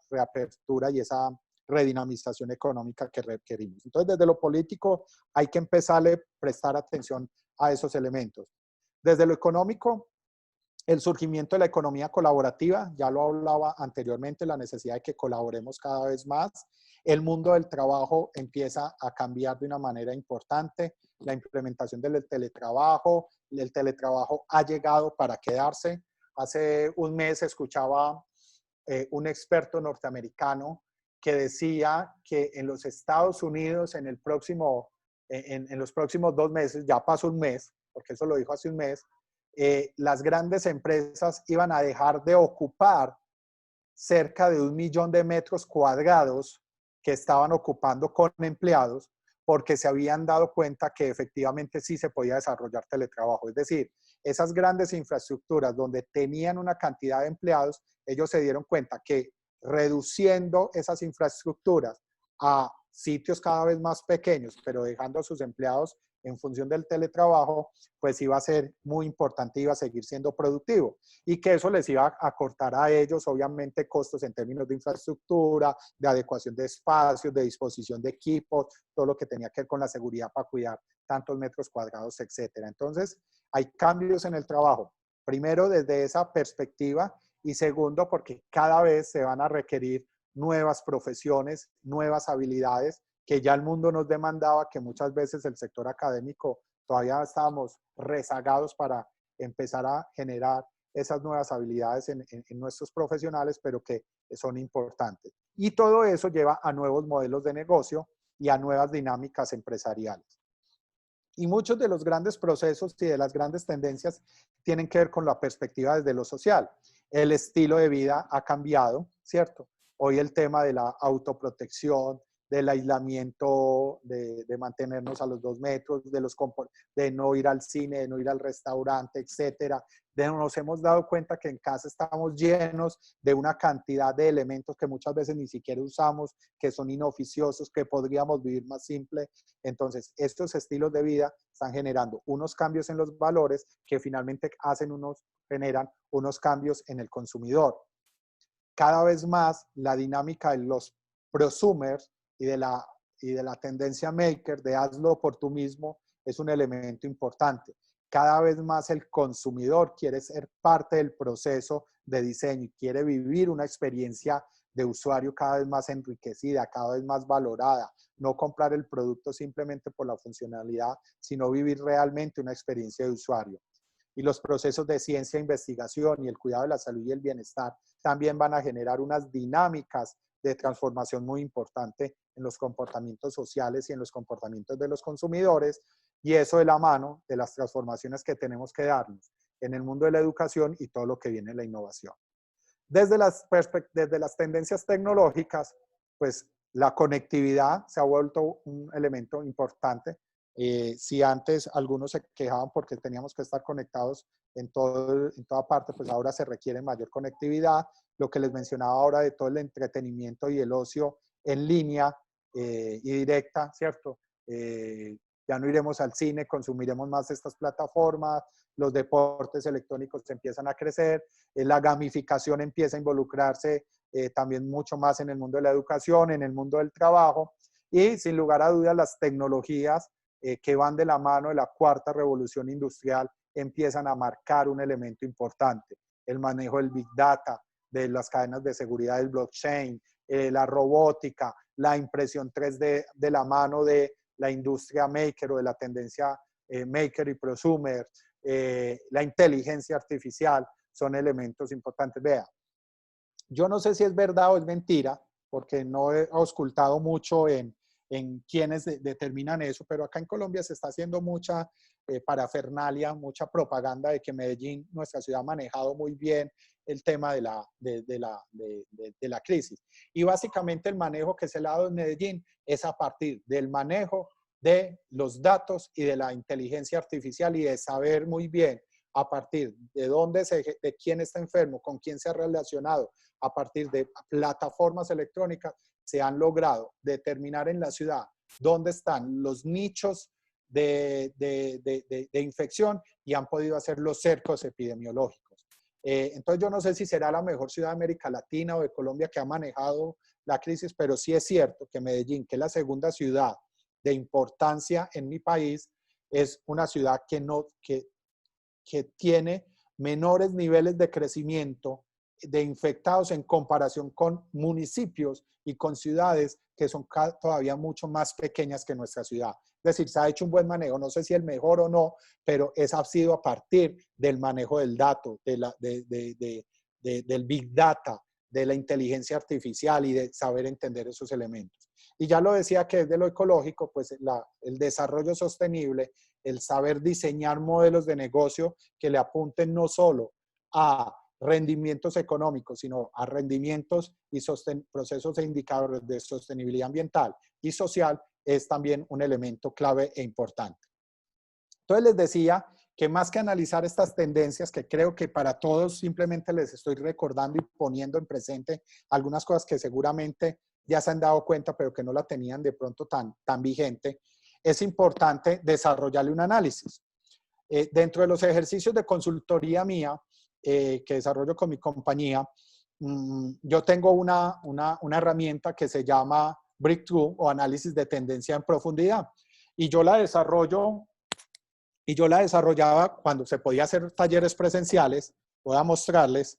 reapertura y esa redinamización económica que requerimos. Entonces, desde lo político hay que empezarle a prestar atención a esos elementos. Desde lo económico, el surgimiento de la economía colaborativa, ya lo hablaba anteriormente, la necesidad de que colaboremos cada vez más. El mundo del trabajo empieza a cambiar de una manera importante. La implementación del teletrabajo, el teletrabajo ha llegado para quedarse. Hace un mes escuchaba un experto norteamericano que decía que en los Estados Unidos en los próximos 2 meses, ya pasó un mes, porque eso lo dijo hace un mes, las grandes empresas iban a dejar de ocupar cerca de 1.000.000 de metros cuadrados que estaban ocupando con empleados, porque se habían dado cuenta que efectivamente sí se podía desarrollar teletrabajo. Es decir, esas grandes infraestructuras donde tenían una cantidad de empleados, ellos se dieron cuenta que reduciendo esas infraestructuras a sitios cada vez más pequeños, pero dejando a sus empleados en función del teletrabajo, pues iba a ser muy importante, iba a seguir siendo productivo, y que eso les iba a cortar a ellos, obviamente, costos en términos de infraestructura, de adecuación de espacios, de disposición de equipos, todo lo que tenía que ver con la seguridad para cuidar tantos metros cuadrados, etcétera. Entonces, hay cambios en el trabajo. Primero, desde esa perspectiva, y segundo, porque cada vez se van a requerir nuevas profesiones, nuevas habilidades que ya el mundo nos demandaba, que muchas veces el sector académico todavía estábamos rezagados para empezar a generar esas nuevas habilidades en nuestros profesionales, pero que son importantes. Y todo eso lleva a nuevos modelos de negocio y a nuevas dinámicas empresariales. Y muchos de los grandes procesos y de las grandes tendencias tienen que ver con la perspectiva desde lo social. El estilo de vida ha cambiado, ¿cierto? Hoy el tema de la autoprotección, del aislamiento, de mantenernos a los 2 metros, de no ir al cine, de no ir al restaurante, etcétera. Nos hemos dado cuenta que en casa estamos llenos de una cantidad de elementos que muchas veces ni siquiera usamos, que son inoficiosos, que podríamos vivir más simple. Entonces, estos estilos de vida están generando unos cambios en los valores que finalmente generan unos cambios en el consumidor. Cada vez más la dinámica de los prosumers y de la tendencia maker de hazlo por tú mismo es un elemento importante. cada vez más el consumidor quiere ser parte del proceso de diseño y quiere vivir una experiencia de usuario cada vez más enriquecida, cada vez más valorada. No comprar el producto simplemente por la funcionalidad, sino vivir realmente una experiencia de usuario. Y los procesos de ciencia e investigación y el cuidado de la salud y el bienestar también van a generar unas dinámicas de transformación muy importante en los comportamientos sociales y en los comportamientos de los consumidores, y eso de la mano de las transformaciones que tenemos que darnos en el mundo de la educación y todo lo que viene de la innovación. Desde las tendencias tecnológicas, pues la conectividad se ha vuelto un elemento importante. Si antes algunos se quejaban porque teníamos que estar conectados en toda parte, pues ahora se requiere mayor conectividad. Lo que les mencionaba ahora de todo el entretenimiento y el ocio en línea y directa, ¿cierto? Ya no iremos al cine, consumiremos más estas plataformas, los deportes electrónicos empiezan a crecer, la gamificación empieza a involucrarse también mucho más en el mundo de la educación, en el mundo del trabajo, y sin lugar a dudas las tecnologías que van de la mano de la cuarta revolución industrial empiezan a marcar un elemento importante. El manejo del Big Data, de las cadenas de seguridad del blockchain, la robótica, la impresión 3D de la mano de la industria maker o de la tendencia maker y prosumer, la inteligencia artificial, son elementos importantes. Vea, yo no sé si es verdad o es mentira, porque no he auscultado mucho en quienes determinan eso, pero acá en Colombia se está haciendo mucha parafernalia, mucha propaganda de que Medellín, nuestra ciudad, ha manejado muy bien el tema de la crisis. Y básicamente el manejo que se le ha dado en Medellín es a partir del manejo de los datos y de la inteligencia artificial y de saber muy bien a partir de de quién está enfermo, con quién se ha relacionado, a partir de plataformas electrónicas, se han logrado determinar en la ciudad dónde están los nichos de infección y han podido hacer los cercos epidemiológicos. Entonces yo no sé si será la mejor ciudad de América Latina o de Colombia que ha manejado la crisis, pero sí es cierto que Medellín, que es la segunda ciudad de importancia en mi país, es una ciudad que tiene menores niveles de crecimiento de infectados en comparación con municipios y con ciudades que son todavía mucho más pequeñas que nuestra ciudad. Es decir, se ha hecho un buen manejo, no sé si el mejor o no, pero ha sido a partir del manejo del dato, del Big Data, de la inteligencia artificial y de saber entender esos elementos. Y ya lo decía que desde lo ecológico, pues el desarrollo sostenible, el saber diseñar modelos de negocio que le apunten no solo a rendimientos económicos, sino a rendimientos y procesos e indicadores de sostenibilidad ambiental y social, es también un elemento clave e importante. Entonces les decía que más que analizar estas tendencias, que creo que para todos simplemente les estoy recordando y poniendo en presente algunas cosas que seguramente ya se han dado cuenta, pero que no la tenían de pronto tan vigente, es importante desarrollarle un análisis. Dentro de los ejercicios de consultoría mía, que desarrollo con mi compañía, yo tengo una herramienta que se llama Breakthrough o análisis de tendencia en profundidad. Y yo la desarrollaba cuando se podía hacer talleres presenciales. Voy a mostrarles,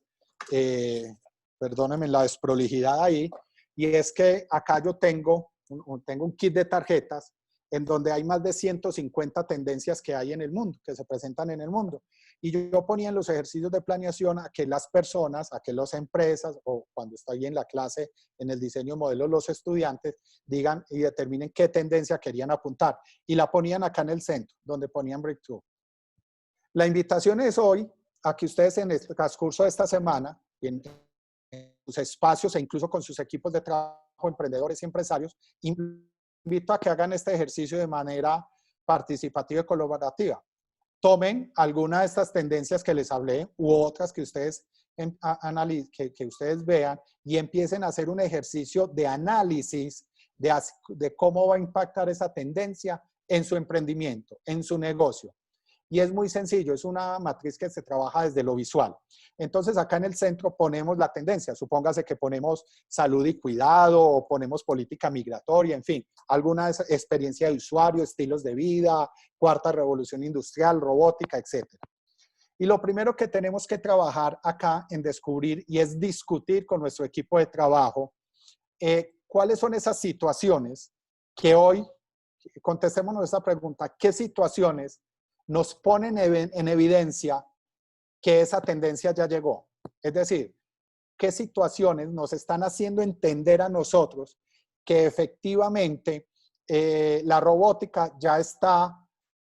perdónenme la desprolijidad ahí, y es que acá yo tengo un kit de tarjetas en donde hay más de 150 tendencias que hay en el mundo, que se presentan en el mundo. Y yo ponía en los ejercicios de planeación a que las personas, a que las empresas, o cuando estoy en la clase, en el diseño de modelos, los estudiantes, digan y determinen qué tendencia querían apuntar. Y la ponían acá en el centro, donde ponían Breakthrough. La invitación es hoy a que ustedes en el transcurso de esta semana, en sus espacios e incluso con sus equipos de trabajo, emprendedores y empresarios, invito a que hagan este ejercicio de manera participativa y colaborativa. Tomen alguna de estas tendencias que les hablé u otras que ustedes, que ustedes vean y empiecen a hacer un ejercicio de análisis de cómo va a impactar esa tendencia en su emprendimiento, en su negocio. Y es muy sencillo, es una matriz que se trabaja desde lo visual. Entonces acá en el centro ponemos la tendencia, supóngase que ponemos salud y cuidado o ponemos política migratoria, en fin, alguna experiencia de usuario, estilos de vida, cuarta revolución industrial, robótica, etcétera. Y lo primero que tenemos que trabajar acá en descubrir y es discutir con nuestro equipo de trabajo cuáles son esas situaciones que hoy, contestémonos esta pregunta, ¿qué situaciones nos ponen en evidencia que esa tendencia ya llegó? Es decir, ¿qué situaciones nos están haciendo entender a nosotros que efectivamente la robótica ya está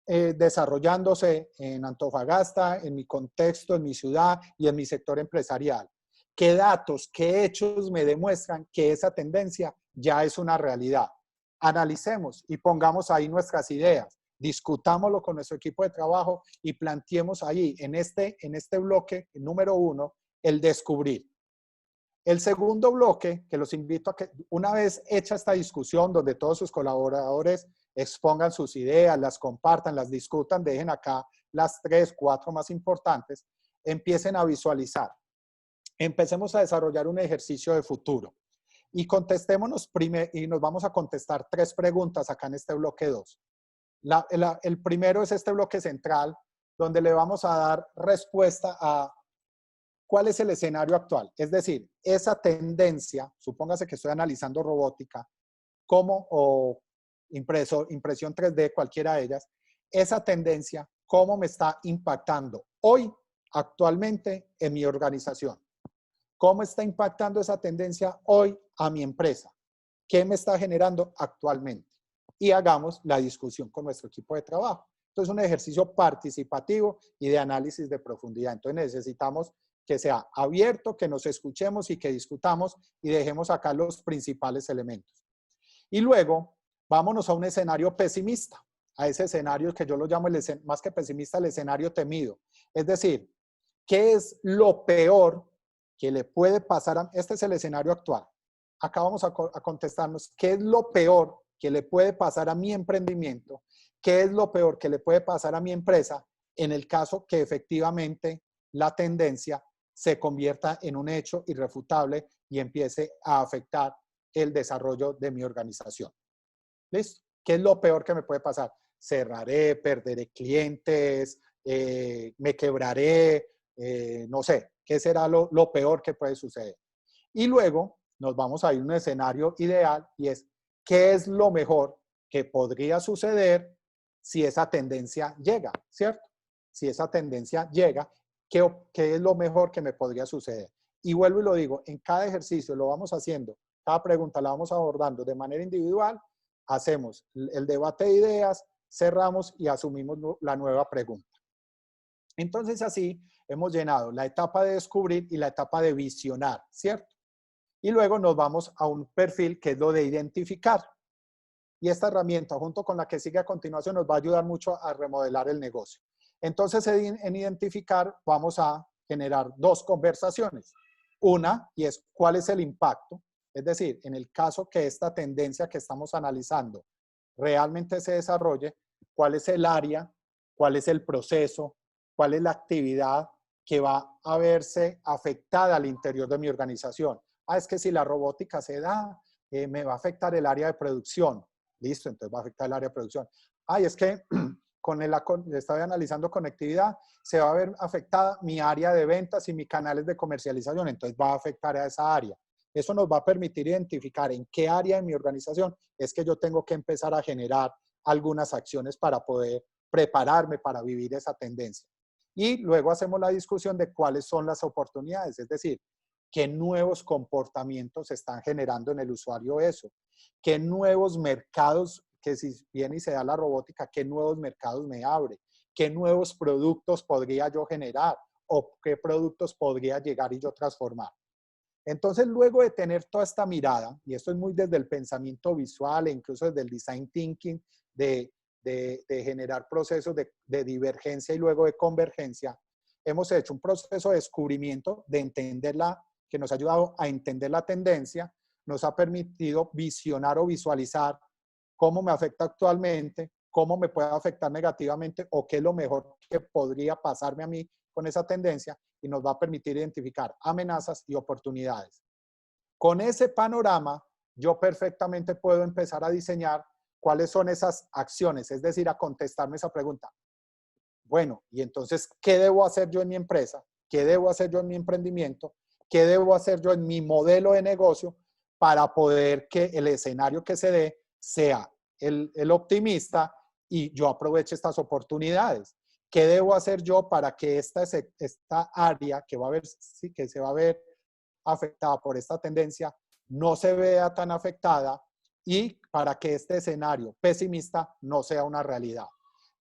desarrollándose en Antofagasta, en mi contexto, en mi ciudad y en mi sector empresarial? ¿Qué datos, qué hechos me demuestran que esa tendencia ya es una realidad? Analicemos y pongamos ahí nuestras ideas, discutámoslo con nuestro equipo de trabajo y planteemos ahí, en este bloque número 1, el descubrir. El segundo bloque, que los invito a que una vez hecha esta discusión, donde todos sus colaboradores expongan sus ideas, las compartan, las discutan, dejen acá las 3, 4 más importantes, empiecen a visualizar. Empecemos a desarrollar un ejercicio de futuro. Y contestémonos y nos vamos a contestar 3 preguntas acá en este bloque 2. El primero es este bloque central, donde le vamos a dar respuesta a ¿cuál es el escenario actual? Es decir, esa tendencia, supóngase que estoy analizando robótica, o impresión 3D, cualquiera de ellas, esa tendencia, ¿cómo me está impactando hoy, actualmente, en mi organización? ¿Cómo está impactando esa tendencia hoy a mi empresa? ¿Qué me está generando actualmente? Y hagamos la discusión con nuestro equipo de trabajo. Entonces, es un ejercicio participativo y de análisis de profundidad. Entonces, necesitamos que sea abierto, que nos escuchemos y que discutamos y dejemos acá los principales elementos. Y luego, vámonos a un escenario pesimista, a ese escenario que yo lo llamo, más que pesimista, el escenario temido. Es decir, ¿qué es lo peor que le puede pasar este es el escenario actual? Acá vamos a contestarnos, ¿qué es lo peor que le puede pasar a mi emprendimiento? ¿Qué es lo peor que le puede pasar a mi empresa en el caso que efectivamente la tendencia se convierta en un hecho irrefutable y empiece a afectar el desarrollo de mi organización? ¿Listo? ¿Qué es lo peor que me puede pasar? Cerraré, perderé clientes, me quebraré, no sé, ¿qué será lo peor que puede suceder? Y luego nos vamos a ir a un escenario ideal y es, ¿qué es lo mejor que podría suceder si esa tendencia llega? ¿Cierto? Si esa tendencia llega, ¿qué es lo mejor que me podría suceder? Y vuelvo y lo digo, en cada ejercicio lo vamos haciendo, cada pregunta la vamos abordando de manera individual, hacemos el debate de ideas, cerramos y asumimos la nueva pregunta. Entonces así hemos llenado la etapa de descubrir y la etapa de visionar, ¿cierto? Y luego nos vamos a un perfil que es lo de identificar. Y esta herramienta, junto con la que sigue a continuación, nos va a ayudar mucho a remodelar el negocio. Entonces, en identificar vamos a generar 2 conversaciones. Una, y es ¿cuál es el impacto? Es decir, en el caso que esta tendencia que estamos analizando realmente se desarrolle, ¿cuál es el área? ¿Cuál es el proceso? ¿Cuál es la actividad que va a verse afectada al interior de mi organización? Es que si la robótica se da, me va a afectar el área de producción. Listo, entonces va a afectar el área de producción. Es que estoy analizando conectividad, se va a ver afectada mi área de ventas y mis canales de comercialización, entonces va a afectar a esa área. Eso nos va a permitir identificar en qué área de mi organización es que yo tengo que empezar a generar algunas acciones para poder prepararme para vivir esa tendencia. Y luego hacemos la discusión de cuáles son las oportunidades, es decir, qué nuevos comportamientos se están generando en el usuario eso, qué nuevos mercados, que si viene y se da la robótica, qué nuevos mercados me abre, qué nuevos productos podría yo generar o qué productos podría llegar y yo transformar. Entonces, luego de tener toda esta mirada, y esto es muy desde el pensamiento visual e incluso desde el design thinking, de generar procesos de divergencia y luego de convergencia, hemos hecho un proceso de descubrimiento, de entenderla, que nos ha ayudado a entender la tendencia, nos ha permitido visionar o visualizar cómo me afecta actualmente, cómo me puede afectar negativamente o qué es lo mejor que podría pasarme a mí con esa tendencia, y nos va a permitir identificar amenazas y oportunidades. Con ese panorama, yo perfectamente puedo empezar a diseñar cuáles son esas acciones, es decir, a contestarme esa pregunta. Bueno, y entonces, ¿qué debo hacer yo en mi empresa? ¿Qué debo hacer yo en mi emprendimiento? ¿Qué debo hacer yo en mi modelo de negocio para poder que el escenario que se dé sea el optimista y yo aproveche estas oportunidades? ¿Qué debo hacer yo para que esta área que va a ver, sí, que se va a ver afectada por esta tendencia no se vea tan afectada y para que este escenario pesimista no sea una realidad?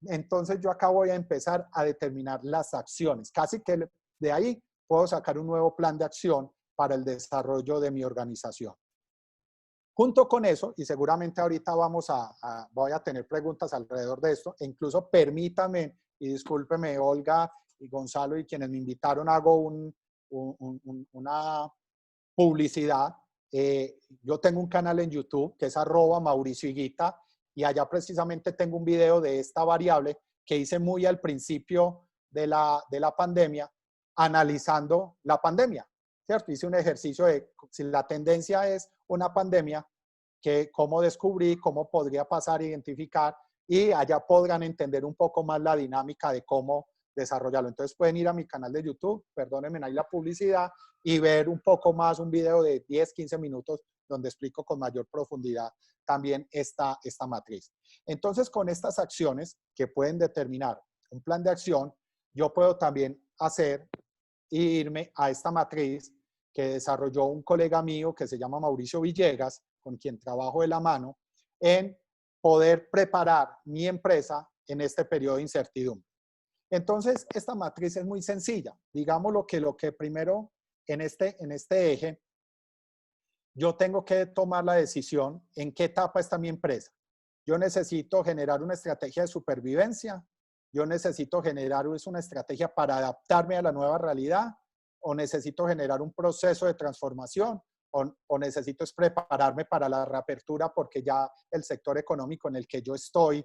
Entonces yo acá voy a empezar a determinar las acciones. Casi que de ahí puedo sacar un nuevo plan de acción para el desarrollo de mi organización. Junto con eso, y seguramente ahorita voy a tener preguntas alrededor de esto, e incluso permítame, y discúlpeme Olga y Gonzalo y quienes me invitaron, hago una publicidad. Yo tengo un canal en YouTube que es @Mauricio Higuita, y allá precisamente tengo un video de esta variable que hice muy al principio de la pandemia, analizando la pandemia, ¿cierto? Hice un ejercicio de si la tendencia es una pandemia, cómo descubrí, cómo podría pasar, identificar, y allá podrán entender un poco más la dinámica de cómo desarrollarlo. Entonces pueden ir a mi canal de YouTube, perdónenme ahí la publicidad, y ver un poco más un video de 10, 15 minutos donde explico con mayor profundidad también esta matriz. Entonces, con estas acciones que pueden determinar un plan de acción, yo puedo también hacer e irme a esta matriz que desarrolló un colega mío que se llama Mauricio Villegas, con quien trabajo de la mano, en poder preparar mi empresa en este periodo de incertidumbre. Entonces, esta matriz es muy sencilla. Digamos lo que primero en este eje, yo tengo que tomar la decisión en qué etapa está mi empresa. Yo necesito generar una estrategia de supervivencia, yo necesito generar una estrategia para adaptarme a la nueva realidad, o necesito generar un proceso de transformación, o necesito prepararme para la reapertura porque ya el sector económico en el que yo estoy,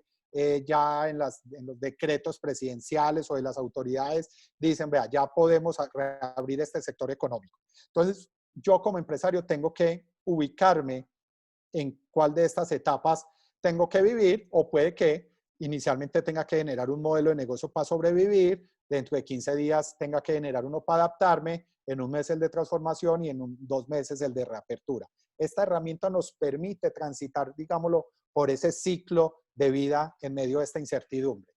ya en los decretos presidenciales o de las autoridades, dicen, vea, ya podemos reabrir este sector económico. Entonces, yo como empresario tengo que ubicarme en cuál de estas etapas tengo que vivir, o puede que inicialmente tenga que generar un modelo de negocio para sobrevivir, dentro de 15 días tenga que generar uno para adaptarme, en un mes el de transformación y en 2 meses el de reapertura. Esta herramienta nos permite transitar, digámoslo, por ese ciclo de vida en medio de esta incertidumbre.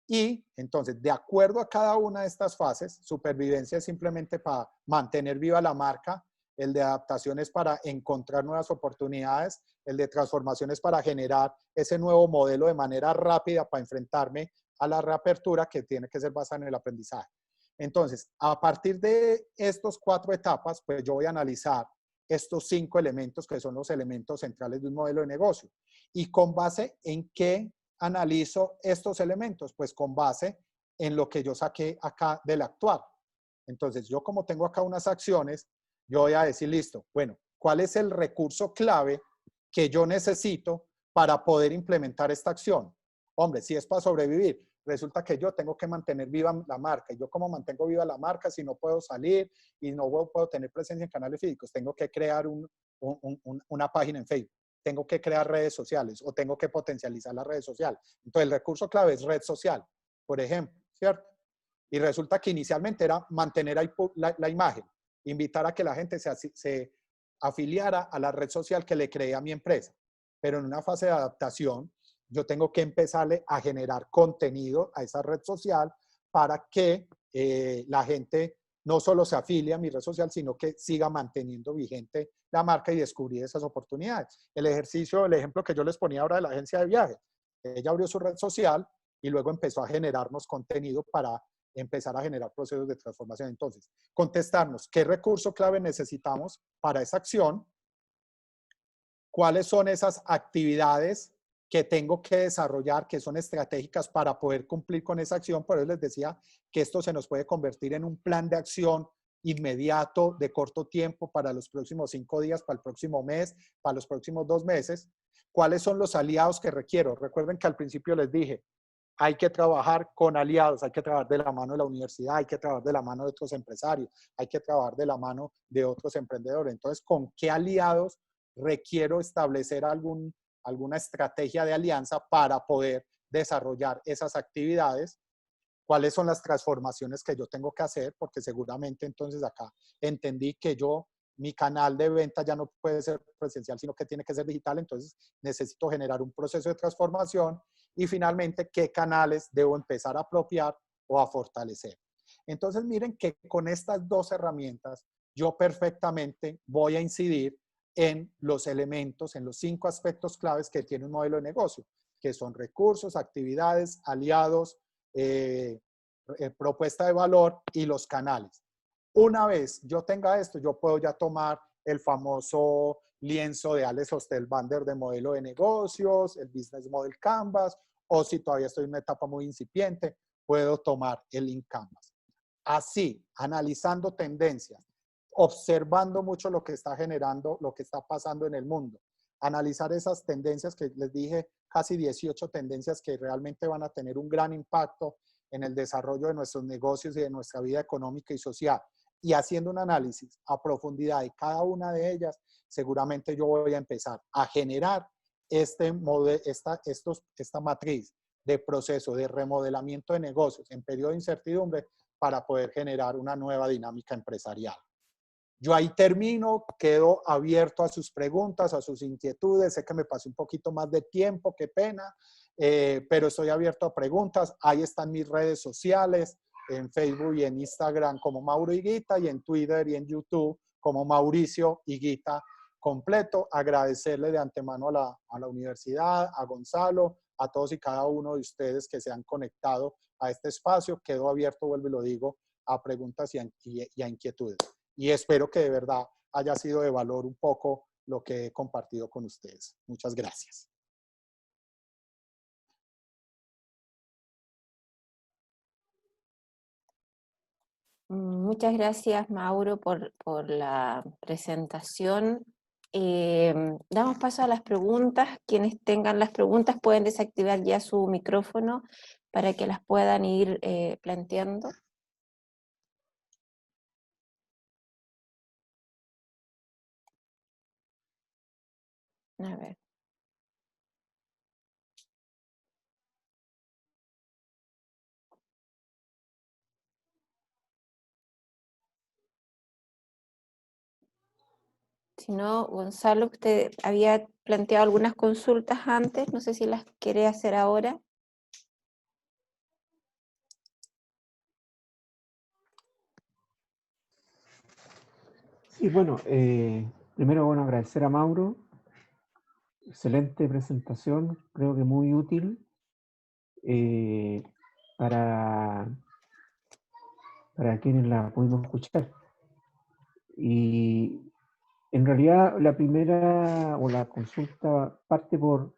Y entonces, de acuerdo a cada una de estas fases, supervivencia es simplemente para mantener viva la marca, el de adaptación es para encontrar nuevas oportunidades, el de transformación es para generar ese nuevo modelo de manera rápida para enfrentarme a la reapertura, que tiene que ser basada en el aprendizaje. Entonces, a partir de estas 4 etapas, pues yo voy a analizar estos 5 elementos que son los elementos centrales de un modelo de negocio. ¿Y con base en qué analizo estos elementos? Pues con base en lo que yo saqué acá del actual. Entonces, yo como tengo acá unas acciones, yo voy a decir, listo, bueno, ¿cuál es el recurso clave que yo necesito para poder implementar esta acción? Hombre, si es para sobrevivir, resulta que yo tengo que mantener viva la marca. ¿Y yo cómo mantengo viva la marca si no puedo salir y no puedo tener presencia en canales físicos? Tengo que crear una página en Facebook. Tengo que crear redes sociales o tengo que potencializar las redes sociales. Entonces, el recurso clave es red social, por ejemplo, ¿cierto? Y resulta que inicialmente era mantener la imagen, invitar a que la gente se afiliara a la red social que le creé a mi empresa. Pero en una fase de adaptación, yo tengo que empezarle a generar contenido a esa red social para que la gente no solo se afilie a mi red social, sino que siga manteniendo vigente la marca y descubrir esas oportunidades. El ejemplo que yo les ponía ahora de la agencia de viajes. Ella abrió su red social y luego empezó a generarnos contenido para empezar a generar procesos de transformación. Entonces, contestarnos qué recurso clave necesitamos para esa acción, cuáles son esas actividades que tengo que desarrollar, que son estratégicas para poder cumplir con esa acción. Por eso les decía que esto se nos puede convertir en un plan de acción inmediato, de corto tiempo, para los próximos 5 días, para el próximo mes, para los próximos 2 meses. ¿Cuáles son los aliados que requiero? Recuerden que al principio les dije, hay que trabajar con aliados, hay que trabajar de la mano de la universidad, hay que trabajar de la mano de otros empresarios, hay que trabajar de la mano de otros emprendedores. Entonces, ¿con qué aliados requiero establecer alguna estrategia de alianza para poder desarrollar esas actividades? ¿Cuáles son las transformaciones que yo tengo que hacer? Porque seguramente entonces acá entendí que mi canal de venta ya no puede ser presencial, sino que tiene que ser digital. Entonces necesito generar un proceso de transformación. Y finalmente, ¿qué canales debo empezar a apropiar o a fortalecer? Entonces miren que con estas 2 herramientas yo perfectamente voy a incidir en los elementos, en los 5 aspectos claves que tiene un modelo de negocio, que son recursos, actividades, aliados, propuesta de valor y los canales. Una vez yo tenga esto, yo puedo ya tomar el famoso lienzo de Alex Osterwalder de modelo de negocios, el Business Model Canvas, o si todavía estoy en una etapa muy incipiente, puedo tomar el Lean Canvas. Así, analizando tendencias, observando mucho lo que está generando, lo que está pasando en el mundo, analizar esas tendencias que les dije, casi 18 tendencias que realmente van a tener un gran impacto en el desarrollo de nuestros negocios y de nuestra vida económica y social. Y haciendo un análisis a profundidad de cada una de ellas, seguramente yo voy a empezar a generar esta matriz de proceso de remodelamiento de negocios en periodo de incertidumbre para poder generar una nueva dinámica empresarial. Yo ahí termino, quedo abierto a sus preguntas, a sus inquietudes. Sé que me pasé un poquito más de tiempo, qué pena, pero estoy abierto a preguntas. Ahí están mis redes sociales, en Facebook y en Instagram como Mauro Higuita, y en Twitter y en YouTube como Mauricio Higuita completo. Agradecerle de antemano a la universidad, a Gonzalo, a todos y cada uno de ustedes que se han conectado a este espacio. Quedo abierto, vuelvo y lo digo, a preguntas y a inquietudes. Y espero que de verdad haya sido de valor un poco lo que he compartido con ustedes. Muchas gracias. Muchas gracias, Mauro, por la presentación. Damos paso a las preguntas. Quienes tengan las preguntas pueden desactivar ya su micrófono para que las puedan ir planteando. A ver. Si no, Gonzalo, usted había planteado algunas consultas antes, no sé si las quiere hacer ahora. Sí, bueno, primero, bueno, agradecer a Mauro. Excelente presentación, creo que muy útil para quienes la pudimos escuchar. Y en realidad la primera o la consulta parte por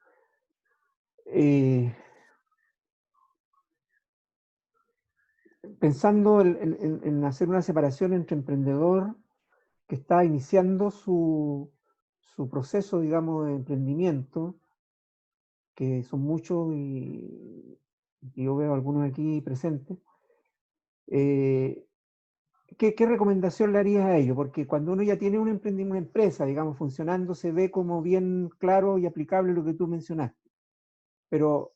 pensando en hacer una separación entre emprendedor que está iniciando su proceso, digamos, de emprendimiento, que son muchos y yo veo algunos aquí presentes. ¿Qué recomendación le harías a ellos? Porque cuando uno ya tiene un emprendimiento, una empresa, digamos, funcionando, se ve como bien claro y aplicable lo que tú mencionaste. Pero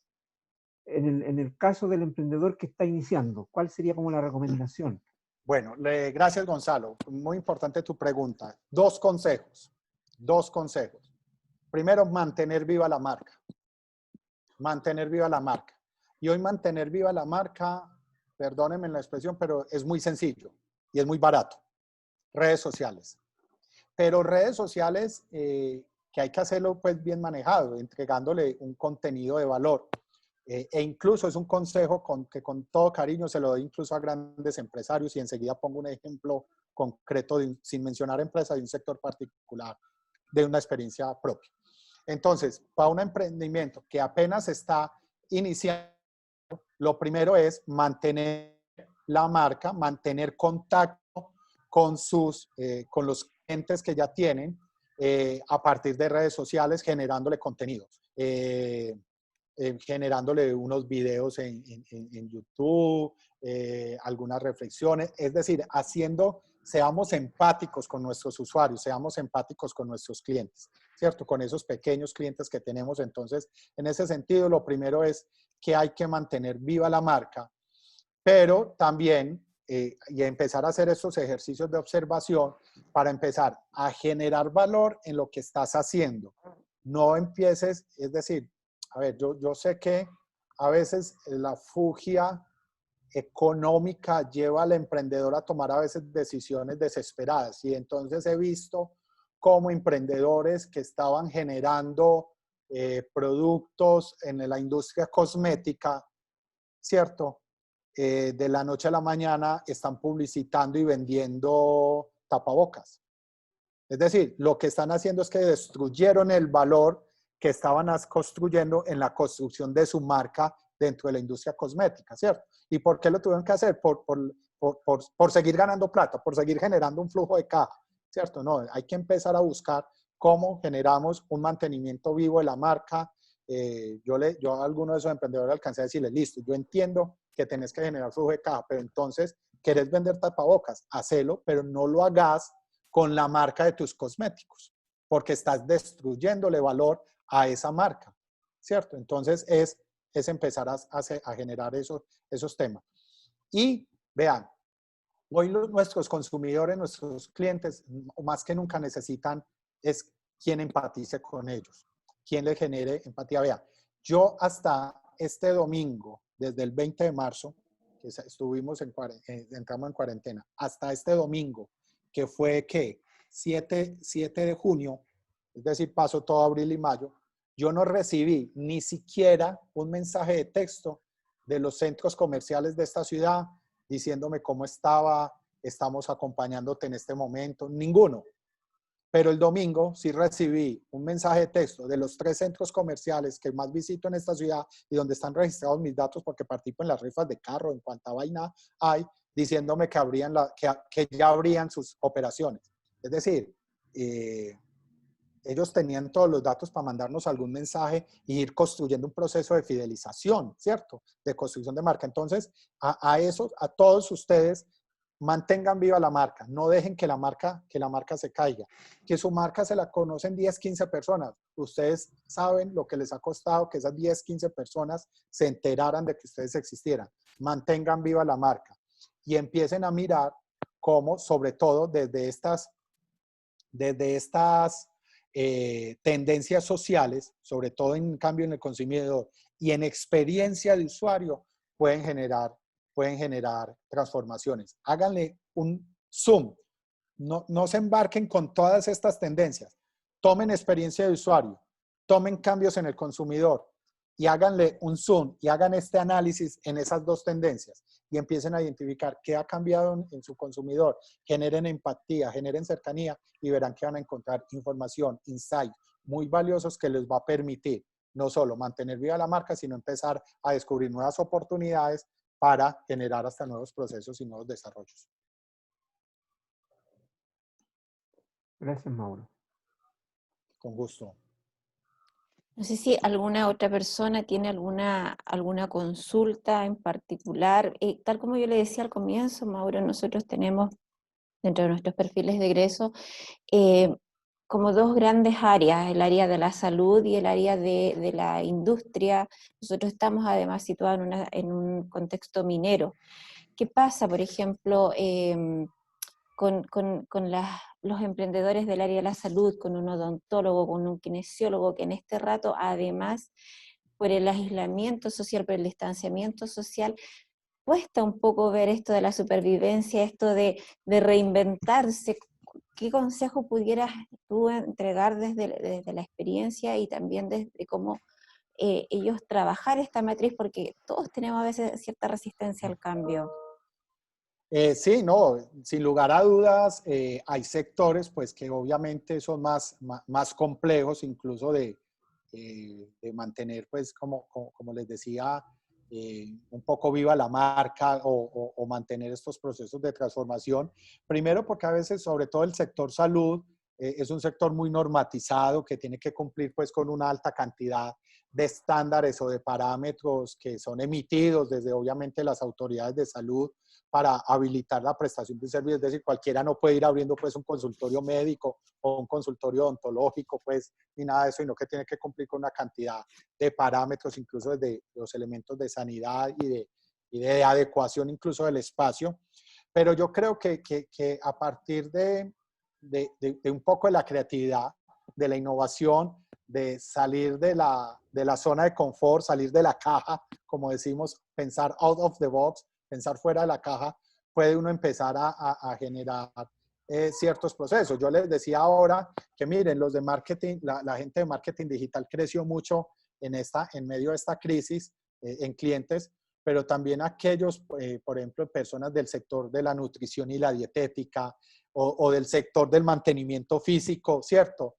en el caso del emprendedor que está iniciando, ¿cuál sería como la recomendación? Bueno, gracias, Gonzalo. Muy importante tu pregunta. 2 consejos. 2 consejos. Primero, mantener viva la marca. Mantener viva la marca. Y hoy mantener viva la marca, perdónenme la expresión, pero es muy sencillo y es muy barato. Redes sociales. Pero redes sociales que hay que hacerlo pues bien manejado, entregándole un contenido de valor. E incluso es un consejo que con todo cariño se lo doy incluso a grandes empresarios, y enseguida pongo un ejemplo concreto sin mencionar empresas de un sector particular, de una experiencia propia. Entonces, para un emprendimiento que apenas está iniciando, lo primero es mantener la marca, mantener contacto con los clientes que ya tienen a partir de redes sociales, generándole contenidos. Generándole unos videos en YouTube, algunas reflexiones, es decir, seamos empáticos con nuestros usuarios, seamos empáticos con nuestros clientes, ¿cierto? Con esos pequeños clientes que tenemos. Entonces, en ese sentido, lo primero es que hay que mantener viva la marca, pero también y empezar a hacer estos ejercicios de observación para empezar a generar valor en lo que estás haciendo. No empieces, es decir, a ver, yo sé que a veces la fugia económica lleva al emprendedor a tomar a veces decisiones desesperadas, y entonces he visto cómo emprendedores que estaban generando productos en la industria cosmética, ¿cierto? De la noche a la mañana están publicitando y vendiendo tapabocas. Es decir, lo que están haciendo es que destruyeron el valor que estaban construyendo en la construcción de su marca dentro de la industria cosmética, ¿cierto? ¿Y por qué lo tuvieron que hacer? Por seguir ganando plata, por seguir generando un flujo de caja, ¿cierto? No, hay que empezar a buscar cómo generamos un mantenimiento vivo de la marca. Yo a alguno de esos emprendedores alcancé a decirle, listo, yo entiendo que tenés que generar flujo de caja, pero entonces, ¿querés vender tapabocas? Hacelo, pero no lo hagas con la marca de tus cosméticos, porque estás destruyéndole valor a esa marca, ¿cierto? Entonces, es empezar a generar esos temas. Y vean, hoy nuestros consumidores, nuestros clientes, más que nunca necesitan es quien empatice con ellos, quien les genere empatía. Vean, yo hasta este domingo, desde el 20 de marzo, que entramos en cuarentena, hasta este domingo, que fue, ¿qué? 7 de junio, es decir, pasó todo abril y mayo, yo no recibí ni siquiera un mensaje de texto de los centros comerciales de esta ciudad diciéndome cómo estamos acompañándote en este momento, ninguno. Pero el domingo sí recibí un mensaje de texto de los 3 centros comerciales que más visito en esta ciudad y donde están registrados mis datos porque participo en las rifas de carro, en cuanta vaina hay, diciéndome que ya abrían sus operaciones. Es decir, ellos tenían todos los datos para mandarnos algún mensaje e ir construyendo un proceso de fidelización, ¿cierto? De construcción de marca. Entonces, a todos ustedes, mantengan viva la marca, no dejen que la marca se caiga, que su marca se la conocen 10, 15 personas. Ustedes saben lo que les ha costado que esas 10, 15 personas se enteraran de que ustedes existieran. Mantengan viva la marca y empiecen a mirar cómo, sobre todo desde estas tendencias sociales, sobre todo en cambio en el consumidor y en experiencia de usuario, pueden generar transformaciones. Háganle un zoom. No se embarquen con todas estas tendencias. Tomen experiencia de usuario, tomen cambios en el consumidor y háganle un zoom y hagan este análisis en esas dos tendencias y empiecen a identificar qué ha cambiado en su consumidor. Generen empatía, generen cercanía y verán que van a encontrar información, insights muy valiosos que les va a permitir no solo mantener viva la marca, sino empezar a descubrir nuevas oportunidades para generar hasta nuevos procesos y nuevos desarrollos. Gracias, Mauro. Con gusto. No sé si alguna otra persona tiene alguna consulta en particular. Tal como yo le decía al comienzo, Mauro, nosotros tenemos dentro de nuestros perfiles de egreso como 2 grandes áreas, el área de la salud y el área de la industria. Nosotros estamos además situados en un contexto minero. ¿Qué pasa, por ejemplo, con los emprendedores del área de la salud, con un odontólogo, con un kinesiólogo, que en este rato, además, por el aislamiento social, por el distanciamiento social, cuesta un poco ver esto de la supervivencia, esto de reinventarse? ¿Qué consejo pudieras tú entregar desde la experiencia y también desde cómo ellos trabajar esta matriz? Porque todos tenemos a veces cierta resistencia al cambio. Sí, no, sin lugar a dudas, hay sectores pues que obviamente son más complejos incluso de mantener pues como les decía, un poco viva la marca o mantener estos procesos de transformación. Primero porque a veces, sobre todo el sector salud, es un sector muy normatizado que tiene que cumplir pues con una alta cantidad de estándares o de parámetros que son emitidos desde obviamente las autoridades de salud para habilitar la prestación de servicios. Es decir, cualquiera no puede ir abriendo pues un consultorio médico o un consultorio odontológico pues ni nada de eso, sino que tiene que cumplir con una cantidad de parámetros, incluso desde los elementos de sanidad y de adecuación incluso del espacio. Pero yo creo que a partir de un poco de la creatividad, de la innovación, de salir de la zona de confort, salir de la caja, como decimos, pensar out of the box, pensar fuera de la caja, puede uno empezar a generar ciertos procesos. Yo les decía ahora que miren, los de marketing, la gente de marketing digital creció mucho en medio de esta crisis en clientes, pero también aquellos, por ejemplo, personas del sector de la nutrición y la dietética o del sector del mantenimiento físico, ¿cierto?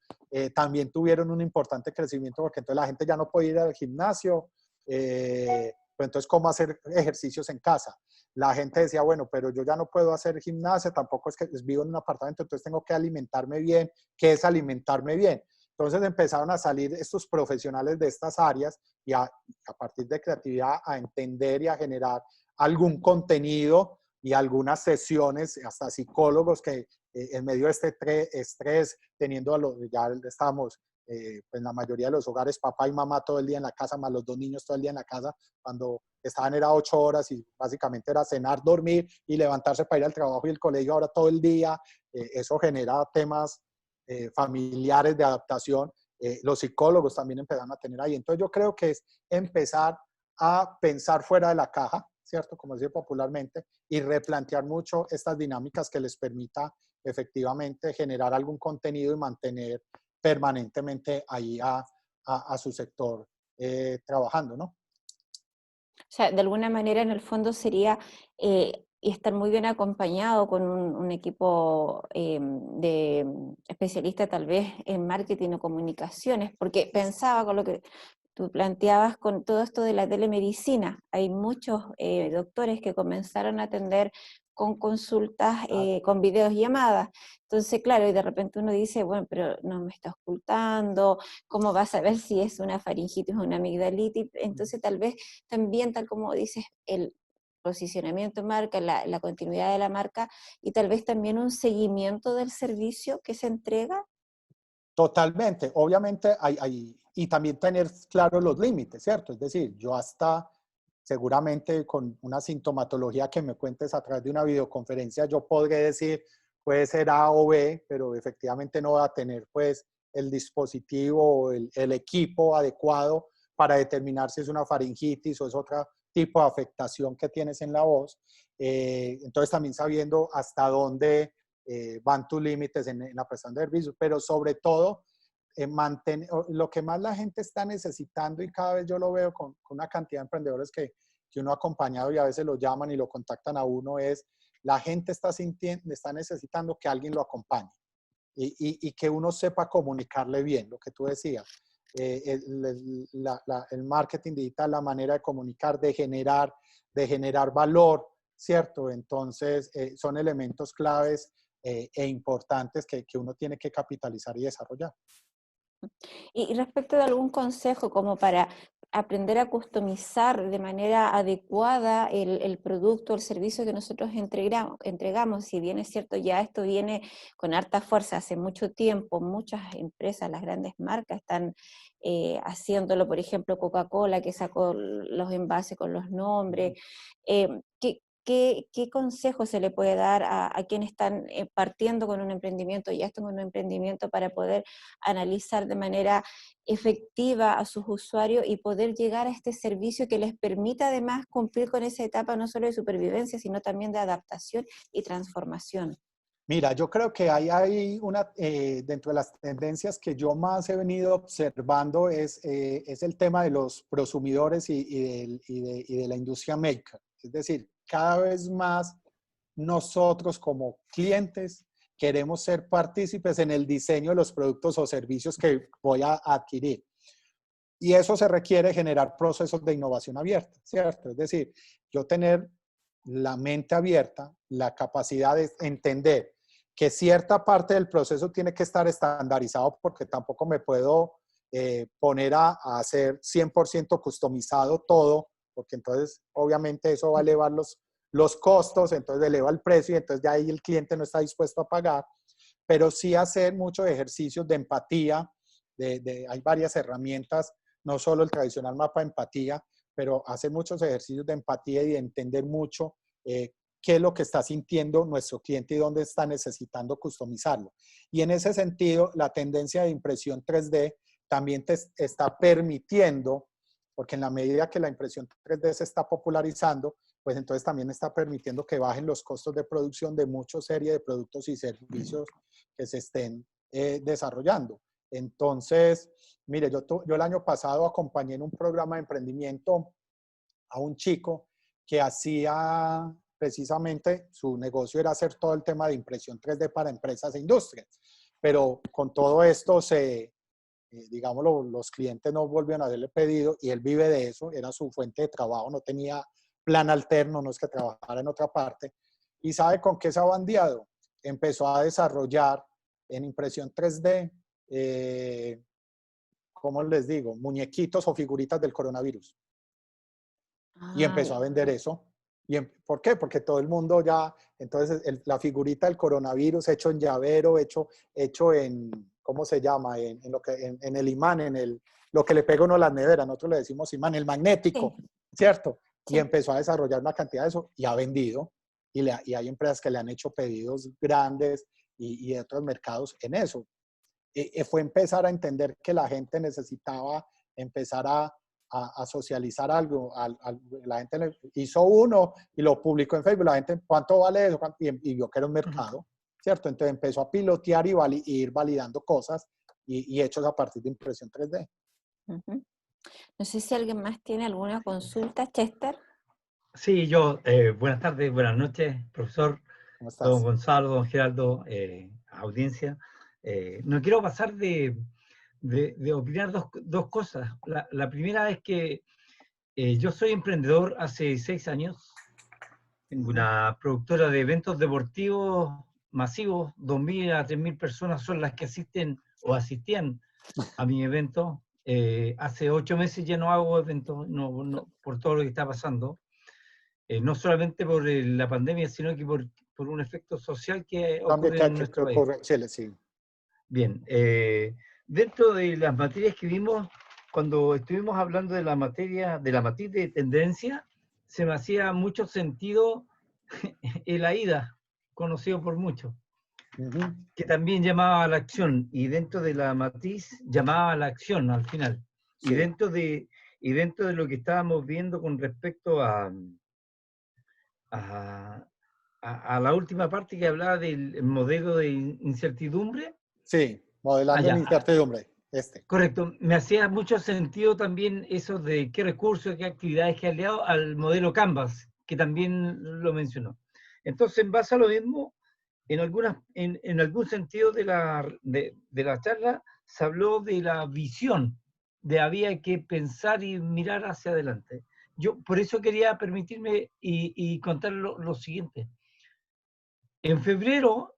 También tuvieron un importante crecimiento porque entonces la gente ya no puede ir al gimnasio, pues entonces ¿cómo hacer ejercicios en casa? La gente decía, bueno, pero yo ya no puedo hacer gimnasia, tampoco es que vivo en un apartamento, entonces tengo que alimentarme bien. ¿Qué es alimentarme bien? Entonces empezaron a salir estos profesionales de estas áreas y a partir de creatividad a entender y a generar algún contenido y algunas sesiones, hasta psicólogos que en medio de este estrés, teniendo ya estábamos pues la mayoría de los hogares, papá y mamá todo el día en la casa, más los dos niños todo el día en la casa, cuando estaban era 8 horas y básicamente era cenar, dormir y levantarse para ir al trabajo y el colegio ahora todo el día, eso genera temas familiares de adaptación, los psicólogos también empezaron a tener ahí. Entonces yo creo que es empezar a pensar fuera de la caja, ¿cierto? Como se dice popularmente, y replantear mucho estas dinámicas que les permita efectivamente generar algún contenido y mantener permanentemente ahí a su sector trabajando, ¿no? O sea, de alguna manera en el fondo sería y estar muy bien acompañado con un equipo de especialistas tal vez en marketing o comunicaciones, porque pensaba con lo que tú planteabas con todo esto de la telemedicina. Hay muchos doctores que comenzaron a atender con consultas, con videollamadas. Entonces, claro, y de repente uno dice, bueno, pero no me está ocultando, ¿cómo vas a saber si es una faringitis o una amigdalitis? Entonces, tal vez también, tal como dices, el posicionamiento de marca, la continuidad de la marca y tal vez también un seguimiento del servicio que se entrega. Totalmente. Obviamente y también tener claros los límites, ¿cierto? Es decir, yo hasta seguramente con una sintomatología que me cuentes a través de una videoconferencia, yo podré decir, puede ser A o B, pero efectivamente no va a tener pues el dispositivo o el equipo adecuado para determinar si es una faringitis o es otro tipo de afectación que tienes en la voz. Entonces también sabiendo hasta dónde van tus límites en la prestación de servicios, pero sobre todo lo que más la gente está necesitando y cada vez yo lo veo con una cantidad de emprendedores que uno ha acompañado y a veces lo llaman y lo contactan a uno es la gente está necesitando que alguien lo acompañe y que uno sepa comunicarle bien, lo que tú decías. El marketing digital, la manera de comunicar, de generar valor, ¿cierto? Entonces, son elementos claves e importantes que uno tiene que capitalizar y desarrollar. Y respecto de algún consejo como para aprender a customizar de manera adecuada el producto o el servicio que nosotros entregamos, si bien es cierto, ya esto viene con harta fuerza hace mucho tiempo, muchas empresas, las grandes marcas están haciéndolo, por ejemplo Coca-Cola que sacó los envases con los nombres. ¿Qué consejo se le puede dar a quienes están partiendo con un emprendimiento, ya están con un emprendimiento para poder analizar de manera efectiva a sus usuarios y poder llegar a este servicio que les permita además cumplir con esa etapa no solo de supervivencia, sino también de adaptación y transformación? Mira, yo creo que hay dentro de las tendencias que yo más he venido observando es el tema de los prosumidores y de la industria maker. Es decir, cada vez más nosotros como clientes queremos ser partícipes en el diseño de los productos o servicios que voy a adquirir. Y eso se requiere generar procesos de innovación abierta, ¿cierto? Es decir, yo tener la mente abierta, la capacidad de entender que cierta parte del proceso tiene que estar estandarizado porque tampoco me puedo poner a hacer 100% customizado todo, porque entonces obviamente eso va a elevar los costos, entonces eleva el precio y entonces ya ahí el cliente no está dispuesto a pagar, pero sí hacer muchos ejercicios de empatía, hay varias herramientas, no solo el tradicional mapa de empatía, pero hacer muchos ejercicios de empatía y de entender mucho qué es lo que está sintiendo nuestro cliente y dónde está necesitando customizarlo. Y en ese sentido, la tendencia de impresión 3D también te está permitiendo, porque en la medida que la impresión 3D se está popularizando, pues entonces también está permitiendo que bajen los costos de producción de muchas series de productos y servicios que se estén desarrollando. Entonces, mire, yo el año pasado acompañé en un programa de emprendimiento a un chico que hacía precisamente, su negocio era hacer todo el tema de impresión 3D para empresas e industrias. Pero con todo esto digamos, los clientes no volvieron a hacerle pedido y él vive de eso, era su fuente de trabajo, no tenía plan alterno, no es que trabajara en otra parte. ¿Y sabe con qué se ha bandeado? Empezó a desarrollar en impresión 3D, ¿cómo les digo? Muñequitos o figuritas del coronavirus. Y empezó a vender eso. ¿Por qué? Porque todo el mundo ya, entonces la figurita del coronavirus hecho en llavero, hecho en, ¿cómo se llama? En el imán, lo que le pega uno a las neveras, nosotros le decimos imán, el magnético, sí. ¿Cierto? Sí. Y empezó a desarrollar una cantidad de eso y ha vendido. Y hay empresas que le han hecho pedidos grandes y de otros mercados en eso. Fue empezar a entender que la gente necesitaba empezar a socializar algo. La gente hizo uno y lo publicó en Facebook. La gente, ¿cuánto vale eso? Y vio que era un mercado, ¿cierto? Entonces empezó a pilotear y ir validando cosas y hechos a partir de impresión 3D. No sé si alguien más tiene alguna consulta, Chester. Sí, yo, buenas tardes, buenas noches, profesor, ¿Cómo estás? don Gonzalo, don Geraldo, audiencia. No quiero pasar de opinar dos cosas. La primera es que yo soy emprendedor hace 6 años, tengo una productora de eventos deportivos masivos, 2.000 a 3.000 personas son las que asisten o asistían a mi evento. Hace 8 meses ya no hago eventos, no, por todo lo que está pasando. No solamente por la pandemia, sino que por un efecto social que ocurre en nuestro país. Chile, sí. Bien, dentro de las materias que vimos, cuando estuvimos hablando de la materia, de la matriz de tendencia, se me hacía mucho sentido el AIDA, conocido por muchos, que también llamaba a la acción, y dentro de la matriz llamaba a la acción al final. Sí. Y dentro de lo que estábamos viendo con respecto a la última parte que hablaba del modelo de incertidumbre. Sí, modelando en incertidumbre. Correcto, me hacía mucho sentido también eso de qué recursos, qué actividades que ha aliado al modelo Canvas, que también lo mencionó. Entonces, en base a lo mismo, en algún sentido de la charla, se habló de la visión, de había que pensar y mirar hacia adelante. Yo por eso quería permitirme y contar lo siguiente. En febrero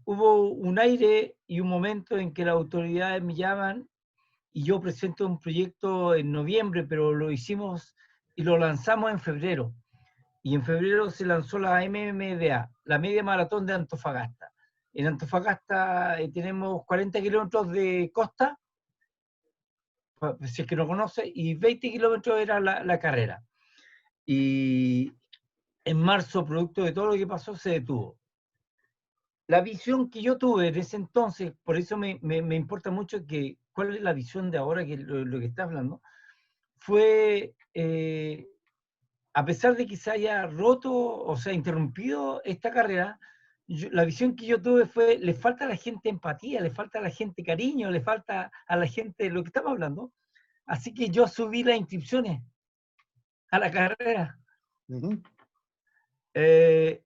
hubo un aire y un momento en que las autoridades me llaman y yo presento un proyecto en noviembre, pero lo hicimos y lo lanzamos en febrero. Y en febrero se lanzó la MMDA, la Media Maratón de Antofagasta. En Antofagasta tenemos 40 kilómetros de costa, si es que no conoce, y 20 kilómetros era la carrera. Y en marzo, producto de todo lo que pasó, se detuvo. La visión que yo tuve en ese entonces, por eso me importa mucho cuál es la visión de ahora, que lo que está hablando, fue, a pesar de que se haya roto o se ha interrumpido esta carrera, la visión que yo tuve fue, le falta a la gente empatía, le falta a la gente cariño, le falta a la gente lo que estamos hablando. Así que yo subí las inscripciones a la carrera.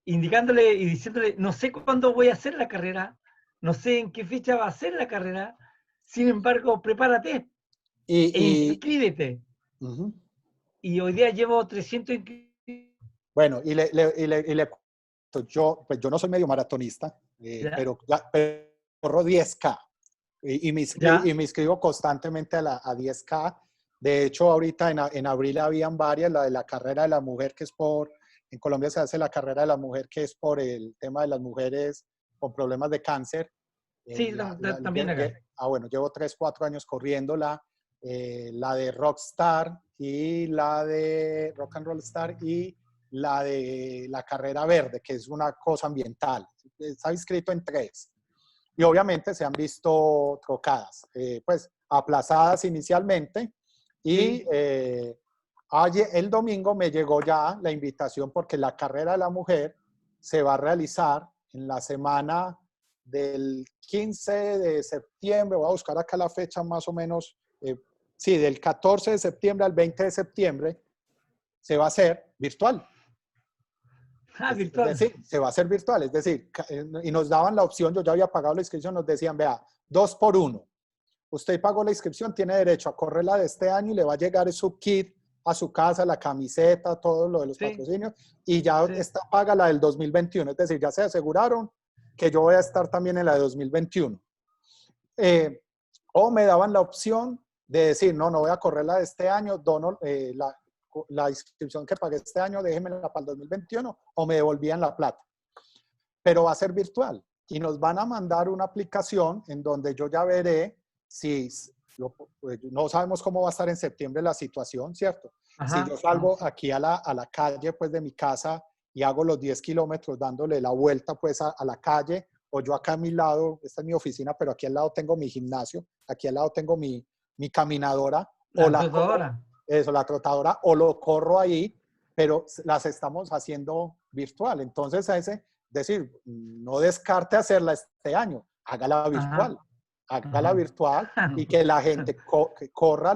Indicándole y diciéndole, no sé cuándo voy a hacer la carrera, no sé en qué fecha va a ser la carrera, sin embargo, prepárate, inscríbete. Ujú. Y hoy día llevo 300 inscritos. Bueno, pues yo no soy medio maratonista, pero corro 10K y me inscribo constantemente a 10K. De hecho, ahorita en abril habían varias, la de la carrera de la mujer, que es en Colombia se hace la carrera de la mujer, que es por el tema de las mujeres con problemas de cáncer. Sí, también acá. Bueno, llevo 3, 4 años corriéndola. La de Rockstar y la de Rock and Roll Star y la de la carrera verde, que es una cosa ambiental. Está inscrito en 3. Y obviamente se han visto trocadas, pues aplazadas inicialmente. Y el domingo me llegó ya la invitación porque la carrera de la mujer se va a realizar en la semana del 15 de septiembre. Voy a buscar acá la fecha más o menos. Sí, del 14 de septiembre al 20 de septiembre se va a hacer virtual. Virtual. Es decir, se va a hacer virtual. Es decir, y nos daban la opción, yo ya había pagado la inscripción, nos decían, vea, 2 por 1. Usted pagó la inscripción, tiene derecho a correrla de este año y le va a llegar su kit a su casa, la camiseta, todo lo de los patrocinios, y ya está paga la del 2021. Es decir, ya se aseguraron que yo voy a estar también en la de 2021. O me daban la opción de decir, no voy a correr la de este año, dono la inscripción que pagué este año, déjenmela para el 2021, o me devolvían la plata. Pero va a ser virtual y nos van a mandar una aplicación en donde yo ya veré si, no sabemos cómo va a estar en septiembre la situación, ¿cierto? Ajá, si yo salgo aquí a la calle pues de mi casa y hago los 10 kilómetros dándole la vuelta pues a la calle, o yo acá a mi lado, esta es mi oficina, pero aquí al lado tengo mi gimnasio, aquí al lado tengo mi caminadora. La trotadora, o lo corro ahí, pero las estamos haciendo virtual. Entonces, decir, no descarte hacerla este año, hágala virtual. Hágala virtual y que la gente que corra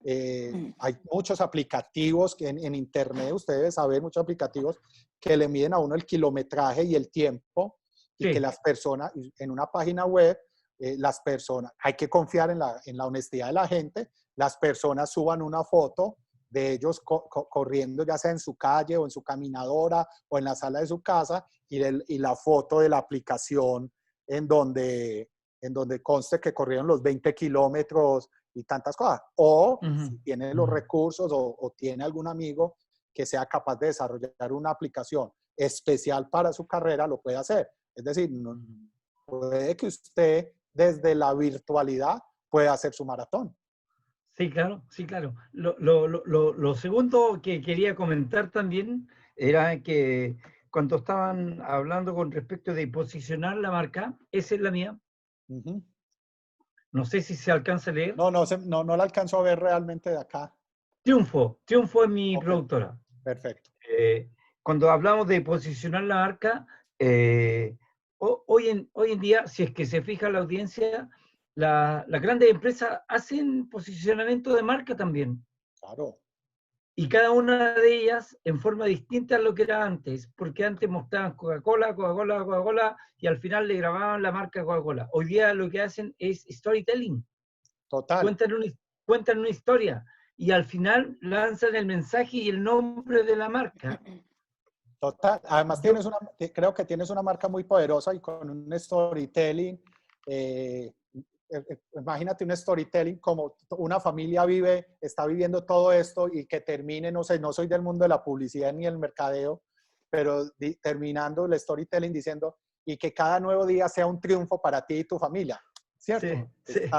hay muchos aplicativos que en internet, ustedes saben, muchos aplicativos que le miden a uno el kilometraje y el tiempo, y que las personas, en una página web, las personas, hay que confiar en la honestidad de la gente, las personas suban una foto de ellos corriendo, ya sea en su calle o en su caminadora o en la sala de su casa, y la foto de la aplicación en donde conste que corrieron los 20 kilómetros y tantas cosas. O si tiene los recursos o tiene algún amigo que sea capaz de desarrollar una aplicación especial para su carrera, lo puede hacer. Es decir, puede que usted desde la virtualidad pueda hacer su maratón. Sí, claro, sí, claro. Lo segundo que quería comentar también era que cuando estaban hablando con respecto de posicionar la marca, esa es la mía. No sé si se alcanza a leer. No la alcanzo a ver realmente de acá. Triunfo es mi productora. Perfecto. Cuando hablamos de posicionar la marca, hoy en día, si es que se fija la audiencia, las grandes empresas hacen posicionamiento de marca también. Claro. Y cada una de ellas en forma distinta a lo que era antes, porque antes mostraban Coca-Cola, y al final le grababan la marca Coca-Cola. Hoy día lo que hacen es storytelling. Total. Cuentan una historia y al final lanzan el mensaje y el nombre de la marca. Total. Además, creo que tienes una marca muy poderosa y con un storytelling. Imagínate un storytelling como una familia está viviendo todo esto y que termine, no sé, no soy del mundo de la publicidad ni el mercadeo, pero terminando el storytelling diciendo, y que cada nuevo día sea un triunfo para ti y tu familia, ¿cierto?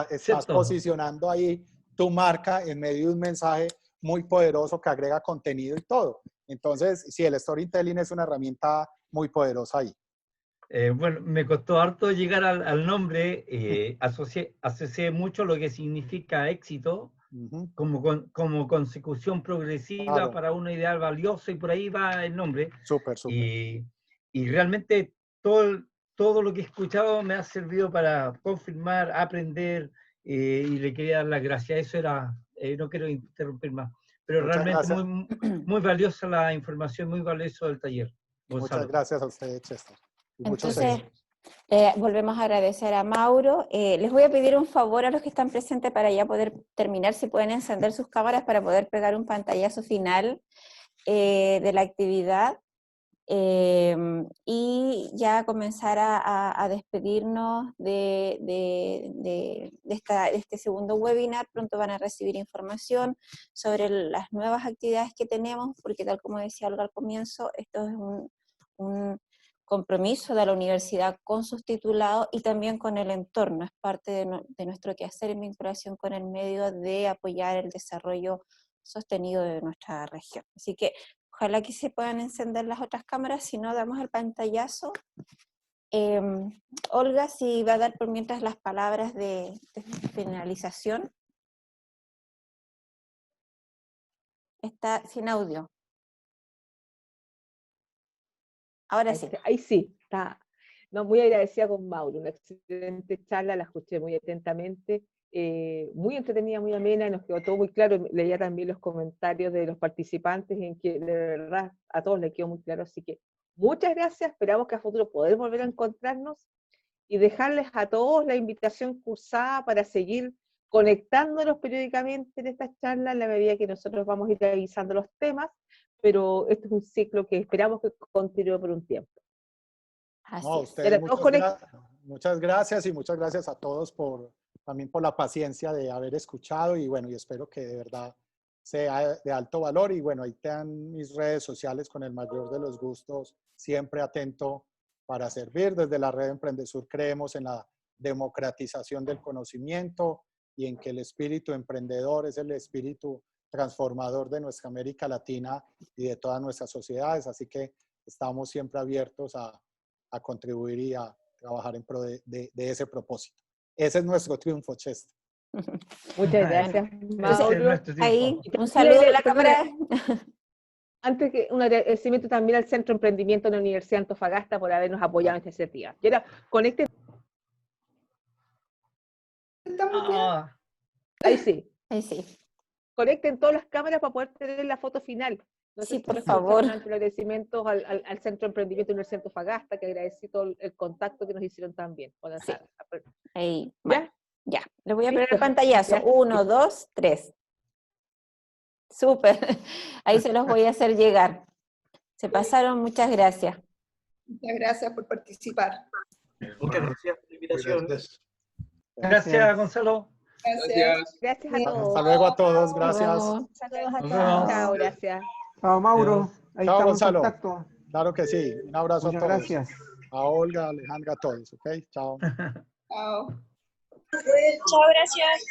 Estás posicionando ahí tu marca en medio de un mensaje muy poderoso que agrega contenido y todo. Entonces, sí, el storytelling es una herramienta muy poderosa ahí. Bueno, me costó harto llegar al nombre, asocié mucho lo que significa éxito, como consecución progresiva para una ideal valiosa, y por ahí va el nombre. Súper. Y realmente todo lo que he escuchado me ha servido para confirmar, aprender, y le quería dar las gracias. Eso era, no quiero interrumpir más, pero realmente muy valiosa la información, muy valioso el taller. Gonzalo. Muchas gracias a usted, Chester. Entonces, Volvemos a agradecer a Mauro. Les voy a pedir un favor a los que están presentes para ya poder terminar, si pueden encender sus cámaras para poder pegar un pantallazo final de la actividad. Y ya comenzar a despedirnos de este segundo webinar. Pronto van a recibir información sobre las nuevas actividades que tenemos, porque tal como decía Olga al comienzo, esto es un compromiso de la universidad con sus titulados y también con el entorno. Es parte de nuestro quehacer en vinculación con el medio de apoyar el desarrollo sostenido de nuestra región. Así que ojalá que se puedan encender las otras cámaras, si no damos el pantallazo. Olga, si va a dar por mientras las palabras de finalización. Está sin audio. Ahora sí. Ahí sí, está. No, muy agradecida con Mauro, una excelente charla, la escuché muy atentamente, muy entretenida, muy amena, nos quedó todo muy claro, leía también los comentarios de los participantes en que de verdad a todos les quedó muy claro, así que muchas gracias, esperamos que a futuro poder volver a encontrarnos y dejarles a todos la invitación cursada para seguir conectándonos periódicamente en estas charlas, en la medida que nosotros vamos a ir revisando los temas, pero este es un ciclo que esperamos que continúe por un tiempo. No, ustedes, muchas gracias y muchas gracias a todos también por la paciencia de haber escuchado y bueno, y espero que de verdad sea de alto valor y bueno, ahí están mis redes sociales con el mayor de los gustos, siempre atento para servir. Desde la red Emprendesur creemos en la democratización del conocimiento y en que el espíritu emprendedor es el espíritu transformador de nuestra América Latina y de todas nuestras sociedades, así que estamos siempre abiertos a contribuir y a trabajar en pro de ese propósito. Ese es nuestro triunfo, Chester. Muchas gracias, Mauro. Ahí, un saludo de la cámara. Antes que un agradecimiento también al Centro de Emprendimiento de la Universidad de Antofagasta por habernos apoyado en esta iniciativa. Y ahora, conecten. Ahí sí. Ahí sí. Conecten todas las cámaras para poder tener la foto final. No sí, sé por si favor. Agradecimientos al Centro de Emprendimiento de la Universidad de Antofagasta, que agradecí todo el contacto que nos hicieron también. Sí. Ahí, ¿Ya? Ya, les voy a poner el pantallazo. 1, 2, 3. Súper. Ahí se los voy a hacer llegar. Se pasaron, muchas gracias. Muchas gracias por participar. Muchas gracias por la invitación. Gracias, Gonzalo. Gracias. Gracias a todos. Hasta luego a todos, gracias. Saludos a Nos todos. vemos. Chao, gracias. Chao, Mauro. Ahí Chao, estamos Gonzalo. en contacto. Claro que sí. Un abrazo Muchas a todos. gracias. A Olga, a Alejandra, a todos. ¿Ok? Chao. Chao. Chao, gracias.